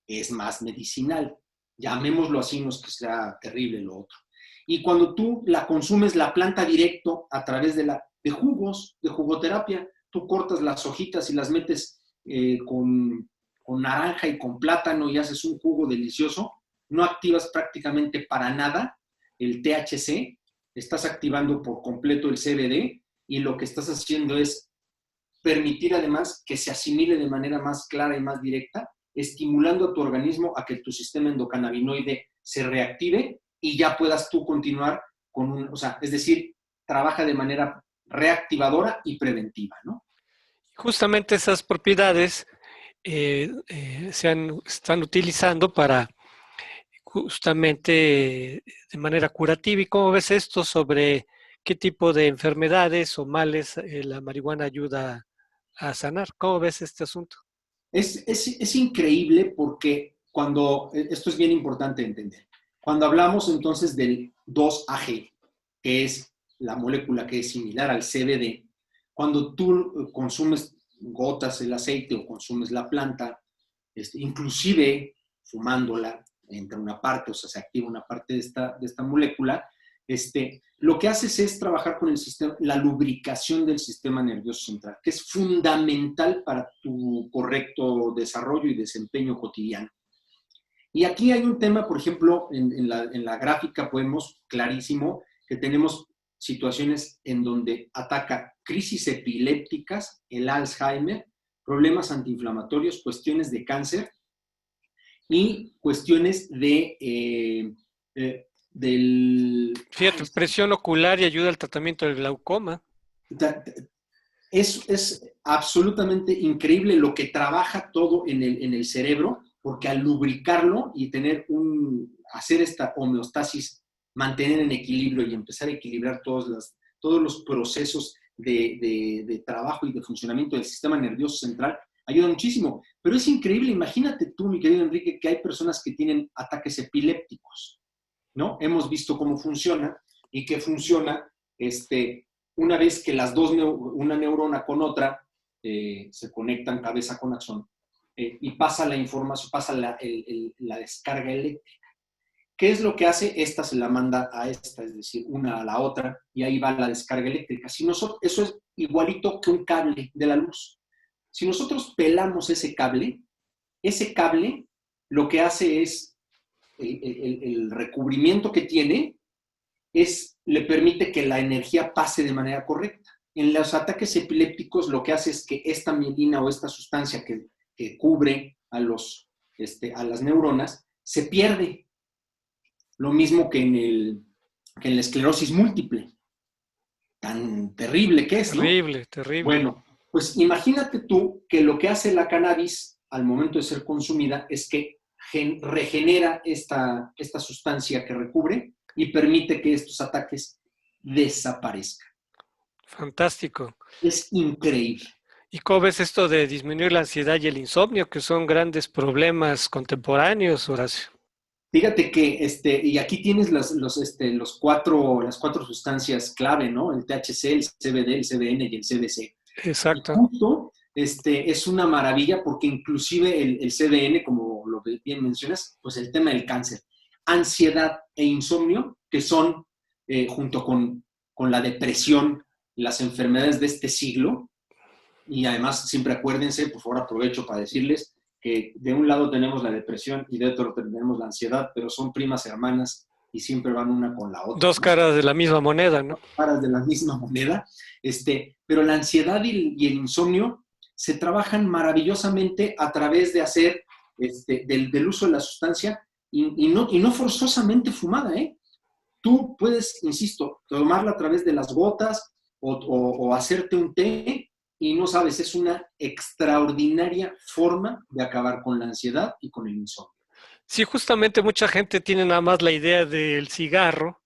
Es más medicinal. Llamémoslo así, no es que sea terrible lo otro. Y cuando tú la consumes, la planta directo a través de jugos, de jugoterapia, tú cortas las hojitas y las metes con naranja y con plátano y haces un jugo delicioso, no activas prácticamente para nada el THC, estás activando por completo el CBD y lo que estás haciendo es permitir además que se asimile de manera más clara y más directa, estimulando a tu organismo a que tu sistema endocannabinoide se reactive y ya puedas tú continuar con o sea, es decir, trabaja de manera reactivadora y preventiva, ¿no? Justamente esas propiedades están utilizando para justamente de manera curativa. ¿Y cómo ves esto sobre qué tipo de enfermedades o males la marihuana ayuda a sanar? ¿Cómo ves este asunto? Es increíble porque esto es bien importante entender, cuando hablamos entonces del 2-AG, que es la molécula que es similar al CBD, cuando tú consumes gotas el aceite o consumes la planta, inclusive fumándola, entra una parte, o sea, se activa una parte de esta molécula, lo que haces es trabajar con el sistema, la lubricación del sistema nervioso central, que es fundamental para tu correcto desarrollo y desempeño cotidiano. Y aquí hay un tema, por ejemplo, en la gráfica podemos clarísimo que tenemos situaciones en donde ataca crisis epilépticas, el Alzheimer, problemas antiinflamatorios, cuestiones de cáncer y cuestiones del... Fíjate, presión ocular y ayuda al tratamiento del glaucoma. Es absolutamente increíble lo que trabaja todo en el cerebro, porque al lubricarlo y hacer esta homeostasis, mantener en equilibrio y empezar a equilibrar todos los procesos de trabajo y de funcionamiento del sistema nervioso central, ayuda muchísimo. Pero es increíble, imagínate tú, mi querido Enrique, que hay personas que tienen ataques epilépticos, ¿no? Hemos visto cómo funciona y que funciona una vez que una neurona con otra se conectan cabeza con axón y pasa la información, pasa la descarga eléctrica. ¿Qué es lo que hace? Esta se la manda a esta, es decir, una a la otra, y ahí va la descarga eléctrica. Eso es igualito que un cable de la luz. Si nosotros pelamos ese cable lo que hace es el recubrimiento que tiene le permite que la energía pase de manera correcta. En los ataques epilépticos lo que hace es que esta mielina o esta sustancia que cubre a las neuronas se pierde. Lo mismo que en la esclerosis múltiple. Tan terrible que es, ¿no? Terrible, terrible. Bueno, pues imagínate tú que lo que hace la cannabis al momento de ser consumida es que regenera esta sustancia que recubre y permite que estos ataques desaparezcan. Fantástico. Es increíble. ¿Y cómo ves esto de disminuir la ansiedad y el insomnio, que son grandes problemas contemporáneos, Horacio? Fíjate que, y aquí tienes las cuatro sustancias clave, ¿no? El THC, el CBD, el CBN y el CBC. Exacto. Y justo, es una maravilla porque inclusive el CBN, como lo que bien mencionas, pues el tema del cáncer, ansiedad e insomnio, que son, junto con la depresión, las enfermedades de este siglo. Y además, siempre acuérdense, por favor aprovecho para decirles, que de un lado tenemos la depresión y de otro tenemos la ansiedad, pero son primas hermanas y siempre van una con la otra. Dos caras de la misma moneda, ¿no? Dos caras de la misma moneda. Pero la ansiedad y el insomnio se trabajan maravillosamente a través de hacer del uso de la sustancia y no forzosamente fumada, ¿eh? Tú puedes, insisto, tomarla a través de las gotas o hacerte un té. Y no sabes, es una extraordinaria forma de acabar con la ansiedad y con el insomnio. Sí, justamente mucha gente tiene nada más la idea del cigarro,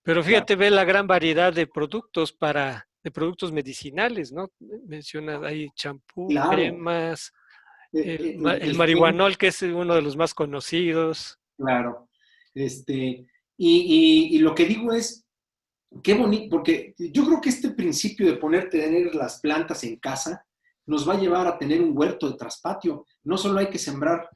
pero fíjate, ve la gran variedad de productos de productos medicinales, ¿no? Mencionas ahí champú, cremas, el marihuanol, que es uno de los más conocidos. Claro. Y lo que digo es, qué bonito, porque yo creo que este principio de tener las plantas en casa nos va a llevar a tener un huerto de traspatio. No solo hay que sembrar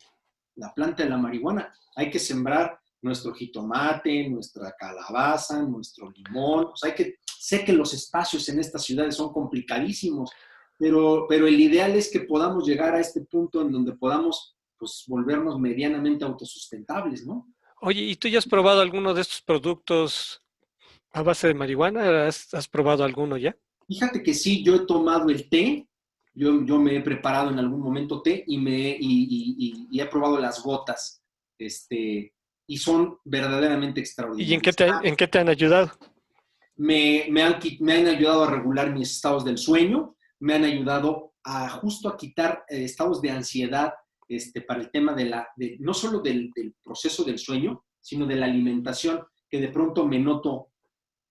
la planta de la marihuana, hay que sembrar nuestro jitomate, nuestra calabaza, nuestro limón. O sea, sé que los espacios en estas ciudades son complicadísimos, pero el ideal es que podamos llegar a este punto en donde podamos, pues, volvernos medianamente autosustentables, ¿no? Oye, ¿y tú ya has probado alguno de estos productos a base de marihuana? ¿Has probado alguno ya? Fíjate que sí, yo he tomado el té yo me he preparado en algún momento té y he probado las gotas, y son verdaderamente ¿Y en extraordinarias. qué te han ayudado? Me han ayudado a regular mis estados del sueño, me han ayudado a justo a quitar estados de ansiedad para el tema no solo del proceso del sueño, sino de la alimentación, que de pronto me noto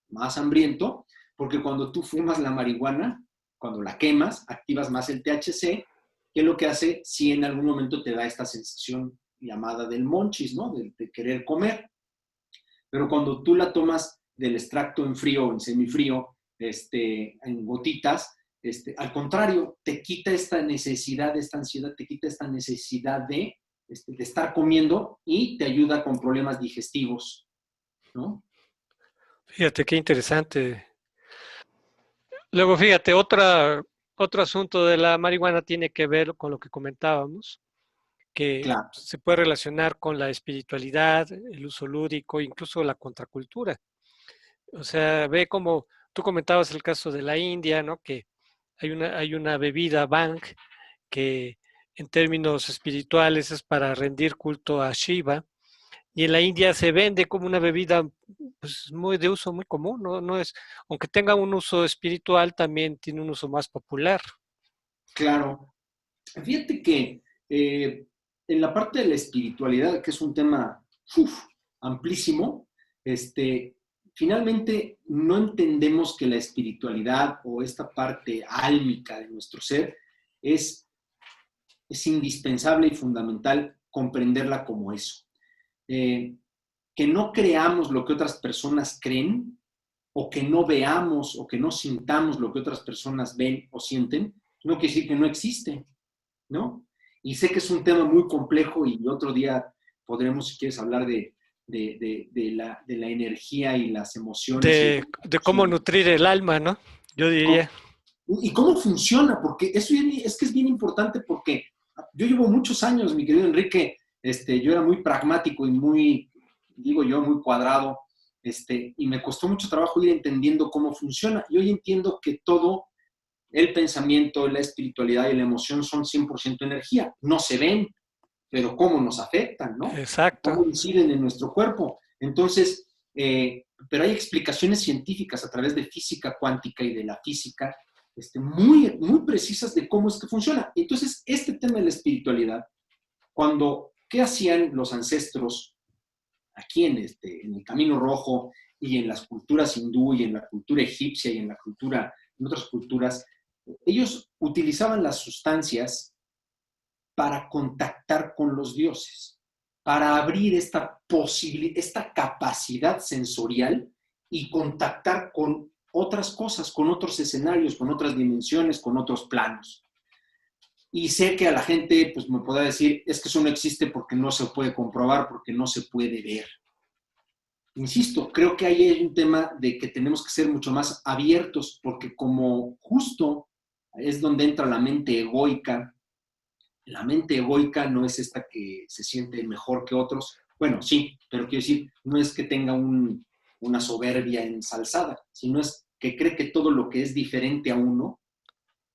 más hambriento, porque cuando tú fumas la marihuana, cuando la quemas, activas más el THC, que es lo que hace si en algún momento te da esta sensación llamada del monchis, ¿no? De querer comer. Pero cuando tú la tomas del extracto en frío o en semifrío, en gotitas, al contrario, te quita esta necesidad, esta ansiedad, te quita esta necesidad de estar comiendo y te ayuda con problemas digestivos, ¿no? Fíjate qué interesante. Luego, fíjate, otro asunto de la marihuana tiene que ver con lo que comentábamos, que Claro. se puede relacionar con la espiritualidad, el uso lúdico, incluso la contracultura. O sea, ve como tú comentabas el caso de la India, ¿no? Que hay una bebida Bang que en términos espirituales es para rendir culto a Shiva, y en la India se vende como una bebida pues, muy de uso muy común, ¿no? No es, aunque tenga un uso espiritual, también tiene un uso más popular. Claro. Fíjate que en la parte de la espiritualidad, que es un tema amplísimo, finalmente no entendemos que la espiritualidad o esta parte álmica de nuestro ser es, es indispensable y fundamental comprenderla como eso. Que no creamos lo que otras personas creen, o que no veamos o que no sintamos lo que otras personas ven o sienten, no quiere decir que no existe, ¿no? Y sé que es un tema muy complejo y otro día podremos, si quieres, hablar de la energía y las emociones. De cómo nutrir el alma, ¿no? Yo diría. Y cómo funciona, porque eso es que es bien importante, porque yo llevo muchos años, mi querido Enrique, yo era muy pragmático y muy, digo yo, muy cuadrado, y me costó mucho trabajo ir entendiendo cómo funciona. Y hoy entiendo que todo el pensamiento, la espiritualidad y la emoción son 100% energía. No se ven, pero cómo nos afectan, ¿no? Exacto. Cómo inciden en nuestro cuerpo. Entonces, pero hay explicaciones científicas a través de física cuántica y de la física muy, muy precisas de cómo es que funciona. Entonces, este tema de la espiritualidad, ¿qué hacían los ancestros aquí en el Camino Rojo y en las culturas hindú y en la cultura egipcia y en otras culturas? Ellos utilizaban las sustancias para contactar con los dioses, para abrir esta capacidad sensorial y contactar con otras cosas, con otros escenarios, con otras dimensiones, con otros planos. Y sé que a la gente pues, me podrá decir, es que eso no existe porque no se puede comprobar, porque no se puede ver. Insisto, creo que ahí hay un tema de que tenemos que ser mucho más abiertos, porque como justo es donde entra la mente egoica. La mente egoica no es esta que se siente mejor que otros. Bueno, sí, pero quiero decir, no es que tenga una soberbia ensalzada, sino es que cree que todo lo que es diferente a uno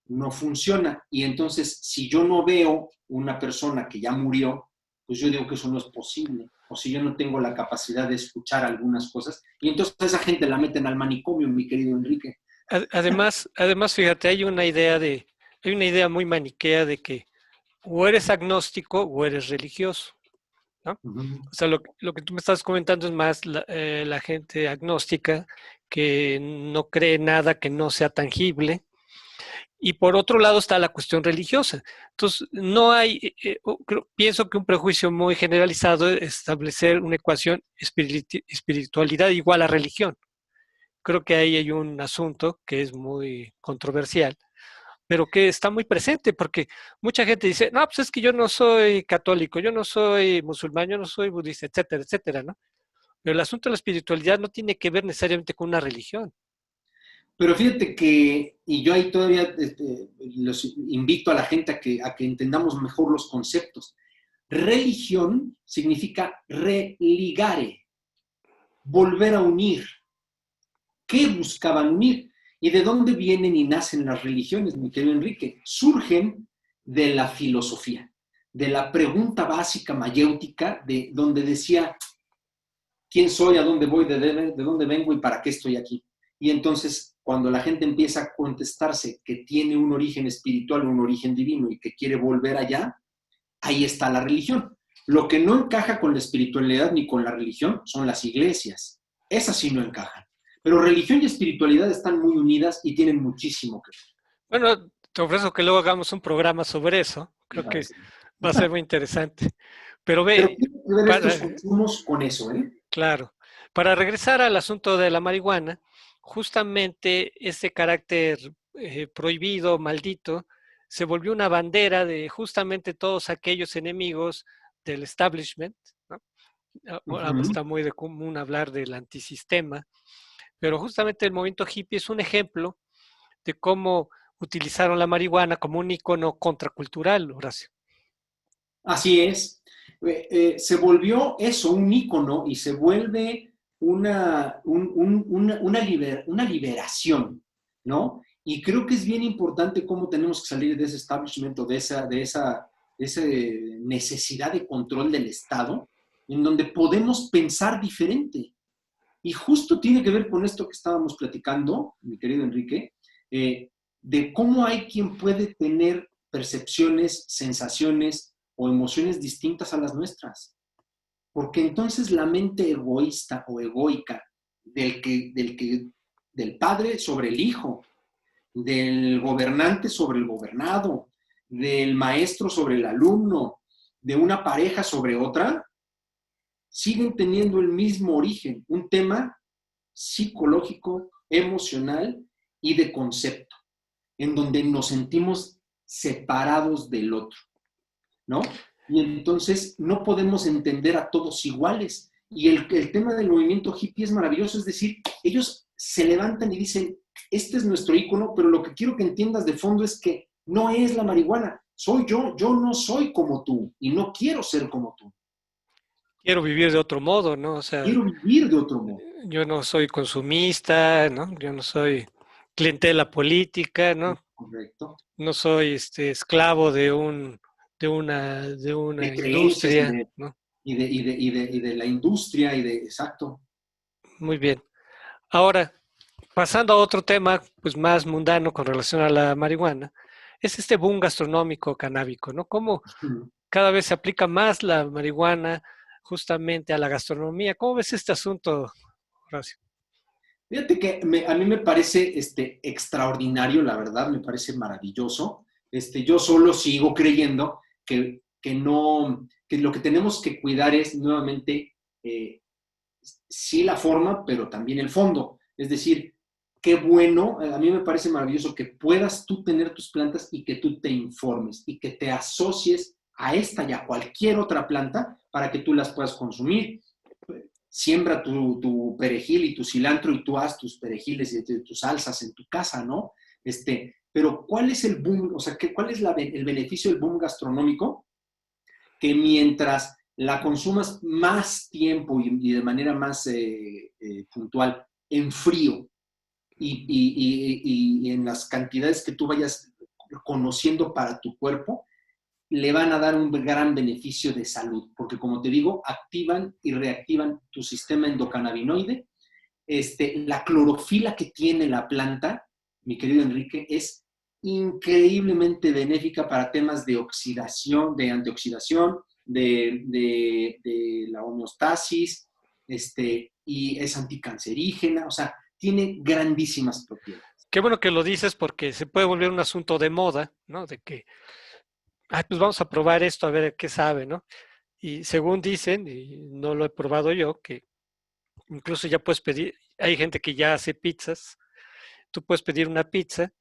no funciona. Y entonces, si yo no veo una persona que ya murió, pues yo digo que eso no es posible. O si yo no tengo la capacidad de escuchar algunas cosas. Y entonces a esa gente la meten al manicomio, mi querido Enrique. Además, fíjate, hay una idea muy maniquea de que o eres agnóstico o eres religioso, ¿no? Uh-huh. O sea, lo que tú me estás comentando es más la gente agnóstica que no cree nada que no sea tangible. Y por otro lado está la cuestión religiosa. Entonces, no hay, pienso que un prejuicio muy generalizado es establecer una ecuación espiritualidad igual a religión. Creo que ahí hay un asunto que es muy controversial, pero que está muy presente, porque mucha gente dice, no, pues es que yo no soy católico, yo no soy musulmán, yo no soy budista, etcétera, etcétera, ¿no? Pero el asunto de la espiritualidad no tiene que ver necesariamente con una religión. Pero fíjate que, y yo ahí todavía los invito a la gente a que entendamos mejor los conceptos. Religión significa religare, volver a unir. ¿Qué buscaban unir? ¿Y de dónde vienen y nacen las religiones, mi querido Enrique? Surgen de la filosofía, de la pregunta básica mayéutica, de donde decía, ¿quién soy, a dónde voy, de dónde vengo y para qué estoy aquí? Y entonces, cuando la gente empieza a contestarse que tiene un origen espiritual, un origen divino y que quiere volver allá, ahí está la religión. Lo que no encaja con la espiritualidad ni con la religión son las iglesias. Esas sí no encajan. Pero religión y espiritualidad están muy unidas y tienen muchísimo que Bueno, te ofrezco que luego hagamos un programa sobre eso. Creo ver. que va a ser muy interesante. Pero Pero ve, tiene que ver estos para, consumos con eso, ¿eh? claro, para regresar al asunto de la marihuana, justamente ese carácter prohibido, maldito, se volvió una bandera de justamente todos aquellos enemigos del establishment, ¿no? Ahora Uh-huh. está muy de común hablar del antisistema, pero justamente el movimiento hippie es un ejemplo de cómo utilizaron la marihuana como un icono contracultural, Horacio. Así es. Se volvió eso, un ícono, y se vuelve una liberación, ¿no? Y creo que es bien importante cómo tenemos que salir de ese establishment o de esa necesidad de control del Estado, en donde podemos pensar diferente. Y justo tiene que ver con esto que estábamos platicando, mi querido Enrique, eh, de cómo hay quien puede tener percepciones, sensaciones o emociones distintas a las nuestras. Porque entonces la mente egoísta o egoica del padre sobre el hijo, del gobernante sobre el gobernado, del maestro sobre el alumno, de una pareja sobre otra, siguen teniendo el mismo origen, un tema psicológico, emocional y de concepto, en donde nos sentimos separados del otro, ¿no? Y entonces no podemos entender a todos iguales. Y el tema del movimiento hippie es maravilloso, es decir, ellos se levantan y dicen, este es nuestro ícono, pero lo que quiero que entiendas de fondo es que no es la marihuana, soy yo no soy como tú y no quiero ser como tú. Quiero vivir de otro modo, ¿no? O sea, Quiero vivir de otro modo. yo no soy consumista, ¿no? Yo no soy clientela política, ¿no? Correcto. No soy esclavo de De una creencias industria, ¿no? y de la industria exacto. Muy bien. Ahora, pasando a otro tema, pues más mundano con relación a la marihuana, es este boom gastronómico canábico, ¿no? Cómo cada vez se aplica más la marihuana justamente a la gastronomía. ¿Cómo ves este asunto, Horacio? Fíjate que a mí me parece extraordinario, la verdad, me parece maravilloso. Yo solo sigo creyendo que no, que lo que tenemos que cuidar es nuevamente, sí la forma, pero también el fondo. Es decir, qué bueno, a mí me parece maravilloso que puedas tú tener tus plantas y que tú te informes y que te asocies a esta y a cualquier otra planta para que tú las puedas consumir. Siembra perejil y tu cilantro y tú haz tus perejiles y tus salsas en tu casa, ¿no? Pero ¿cuál es el boom? O sea, ¿cuál es el beneficio del boom gastronómico? Que mientras la consumas más tiempo y de manera más puntual, en frío y en las cantidades que tú vayas conociendo para tu cuerpo, le van a dar un gran beneficio de salud, porque como te digo, activan y reactivan tu sistema endocannabinoide. La clorofila que tiene la planta, mi querido Enrique, es increíblemente benéfica para temas de oxidación, de antioxidación, de la homeostasis, y es anticancerígena, o sea, tiene grandísimas propiedades. Qué bueno que lo dices porque se puede volver un asunto de moda, ¿no? De que, ay, pues vamos a probar esto a ver qué sabe, ¿no? Y según dicen, y no lo he probado yo, que incluso ya puedes pedir, hay gente que ya hace pizzas, tú puedes pedir una pizza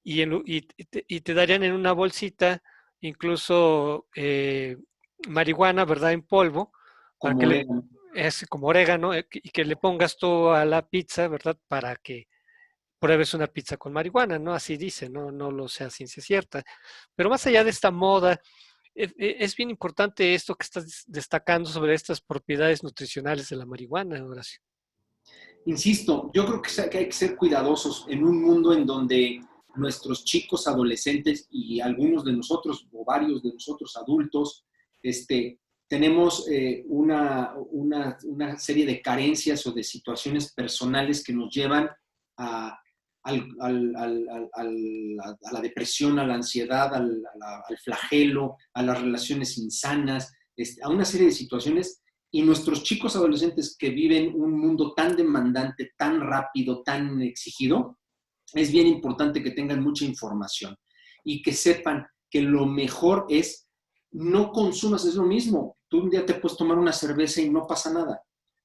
y te darían en una bolsita incluso marihuana, ¿verdad? En polvo, para Como que le, orégano. es como orégano, y que le pongas tú a la pizza, ¿verdad? Para que pruebes una pizza con marihuana, ¿no? Así dice, no, no lo sé a ciencia cierta. Pero más allá de esta moda, es bien importante esto que estás destacando sobre estas propiedades nutricionales de la marihuana, Horacio. insisto, yo creo que hay que ser cuidadosos en un mundo en donde nuestros chicos adolescentes y algunos de nosotros, o varios de nosotros adultos, tenemos una serie de carencias o de situaciones personales que nos llevan a, a la depresión, a la ansiedad, al flagelo, a las relaciones insanas, a una serie de situaciones. Y nuestros chicos adolescentes que viven un mundo tan demandante, tan rápido, tan exigido, es bien importante que tengan mucha información y que sepan que lo mejor es no consumas, es lo mismo. Tú un día te puedes tomar una cerveza y no pasa nada.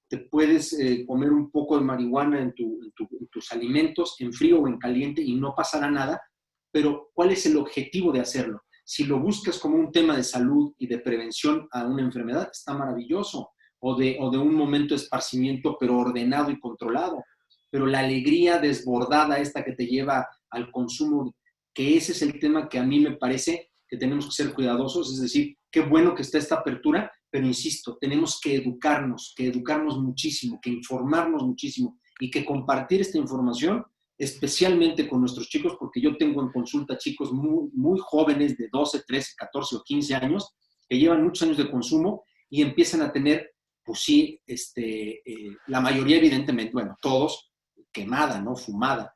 Te puedes comer un poco de marihuana en tus alimentos, en frío o en caliente, y no pasará nada. Pero ¿cuál es el objetivo de hacerlo? Si lo buscas como un tema de salud y de prevención a una enfermedad, está maravilloso. O de un momento de esparcimiento, pero ordenado y controlado. Pero la alegría desbordada esta que te lleva al consumo, que ese es el tema que a mí me parece que tenemos que ser cuidadosos. Es decir, qué bueno que está esta apertura, pero insisto, tenemos que educarnos muchísimo, que informarnos muchísimo y que compartir esta información, especialmente con nuestros chicos, porque yo tengo en consulta chicos muy, muy jóvenes de 12, 13, 14 o 15 años que llevan muchos años de consumo y empiezan a tener, pues sí, la mayoría evidentemente, bueno, todos, quemada, ¿no? Fumada,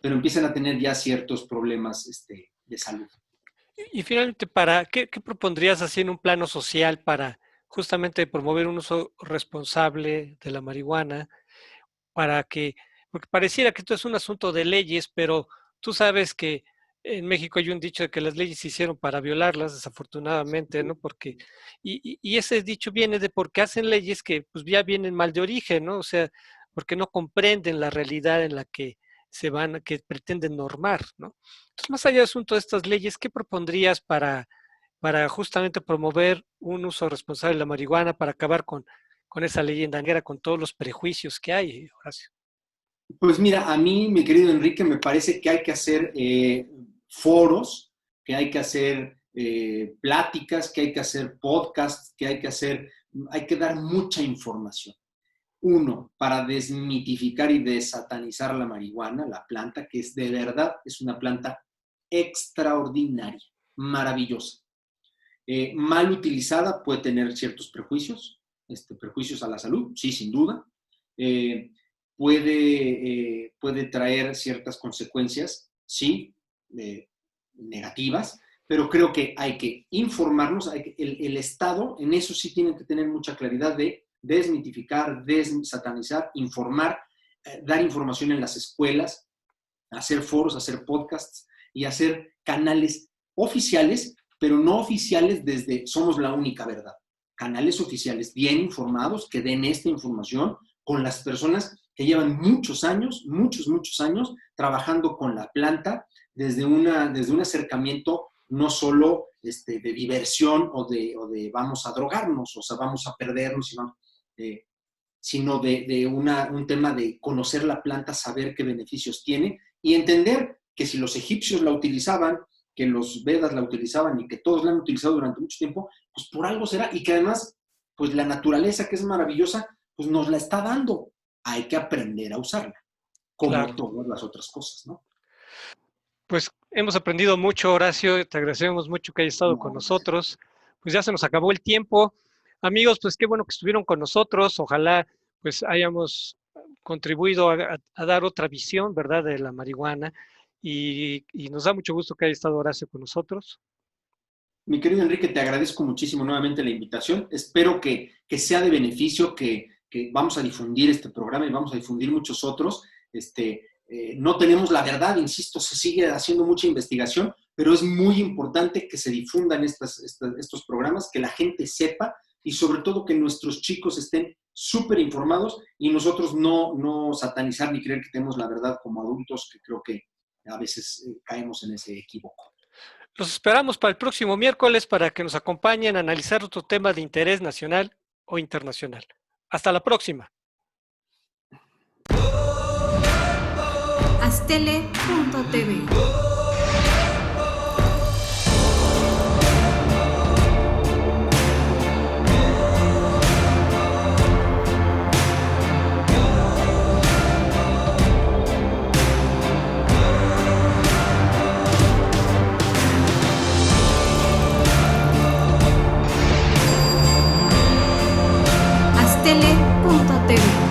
pero empiezan a tener ya ciertos problemas de salud. Y finalmente, ¿qué propondrías así en un plano social para justamente promover un uso responsable de la marihuana? Porque pareciera que esto es un asunto de leyes, pero tú sabes que en México hay un dicho de que las leyes se hicieron para violarlas, desafortunadamente, ¿no? Y ese dicho viene de porque hacen leyes que pues ya vienen mal de origen, ¿no? O sea, porque no comprenden la realidad en la que que pretenden normar, ¿no? Entonces, más allá del asunto de estas leyes, ¿qué propondrías para justamente promover un uso responsable de la marihuana, para acabar con esa leyenda negra, con todos los prejuicios que hay, Horacio? Pues mira, a mí, mi querido Enrique, me parece que hay que hacer foros, que hay que hacer pláticas, que hay que hacer podcasts, hay que dar mucha información. Uno, para desmitificar y desatanizar la marihuana, la planta, que es de verdad, es una planta extraordinaria, maravillosa. Mal utilizada puede tener ciertos prejuicios, prejuicios a la salud, sí, sin duda. Puede traer ciertas consecuencias, sí, negativas, pero creo que hay que informarnos, el Estado en eso sí tiene que tener mucha claridad de desmitificar, desatanizar, informar, dar información en las escuelas, hacer foros, hacer podcasts y hacer canales oficiales, pero no oficiales desde somos la única verdad. Canales oficiales bien informados que den esta información con las personas que llevan muchos años trabajando con la planta desde un acercamiento no solo de diversión o de vamos a drogarnos, o sea, vamos a perdernos, sino de un tema de conocer la planta, saber qué beneficios tiene y entender que si los egipcios la utilizaban, que los Vedas la utilizaban y que todos la han utilizado durante mucho tiempo, pues por algo será, y que además, pues la naturaleza, que es maravillosa, pues nos la está dando. Hay que aprender a usarla, como claro, todas las otras cosas, ¿no? Pues hemos aprendido mucho, Horacio, te agradecemos mucho que hayas estado con nosotros. Pues ya se nos acabó el tiempo. Amigos, pues qué bueno que estuvieron con nosotros. Ojalá pues hayamos contribuido a dar otra visión, ¿verdad?, de la marihuana. Y nos da mucho gusto que haya estado Horacio con nosotros. Mi querido Enrique, te agradezco muchísimo nuevamente la invitación. Espero que sea de beneficio, que vamos a difundir este programa y vamos a difundir muchos otros. No tenemos la verdad, insisto, se sigue haciendo mucha investigación, pero es muy importante que se difundan estos programas, que la gente sepa y sobre todo que nuestros chicos estén súper informados y nosotros no satanizar ni creer que tenemos la verdad como adultos, que creo que a veces caemos en ese equívoco. Los esperamos para el próximo miércoles para que nos acompañen a analizar otro tema de interés nacional o internacional. Hasta la próxima. Astele.tv astl.tv.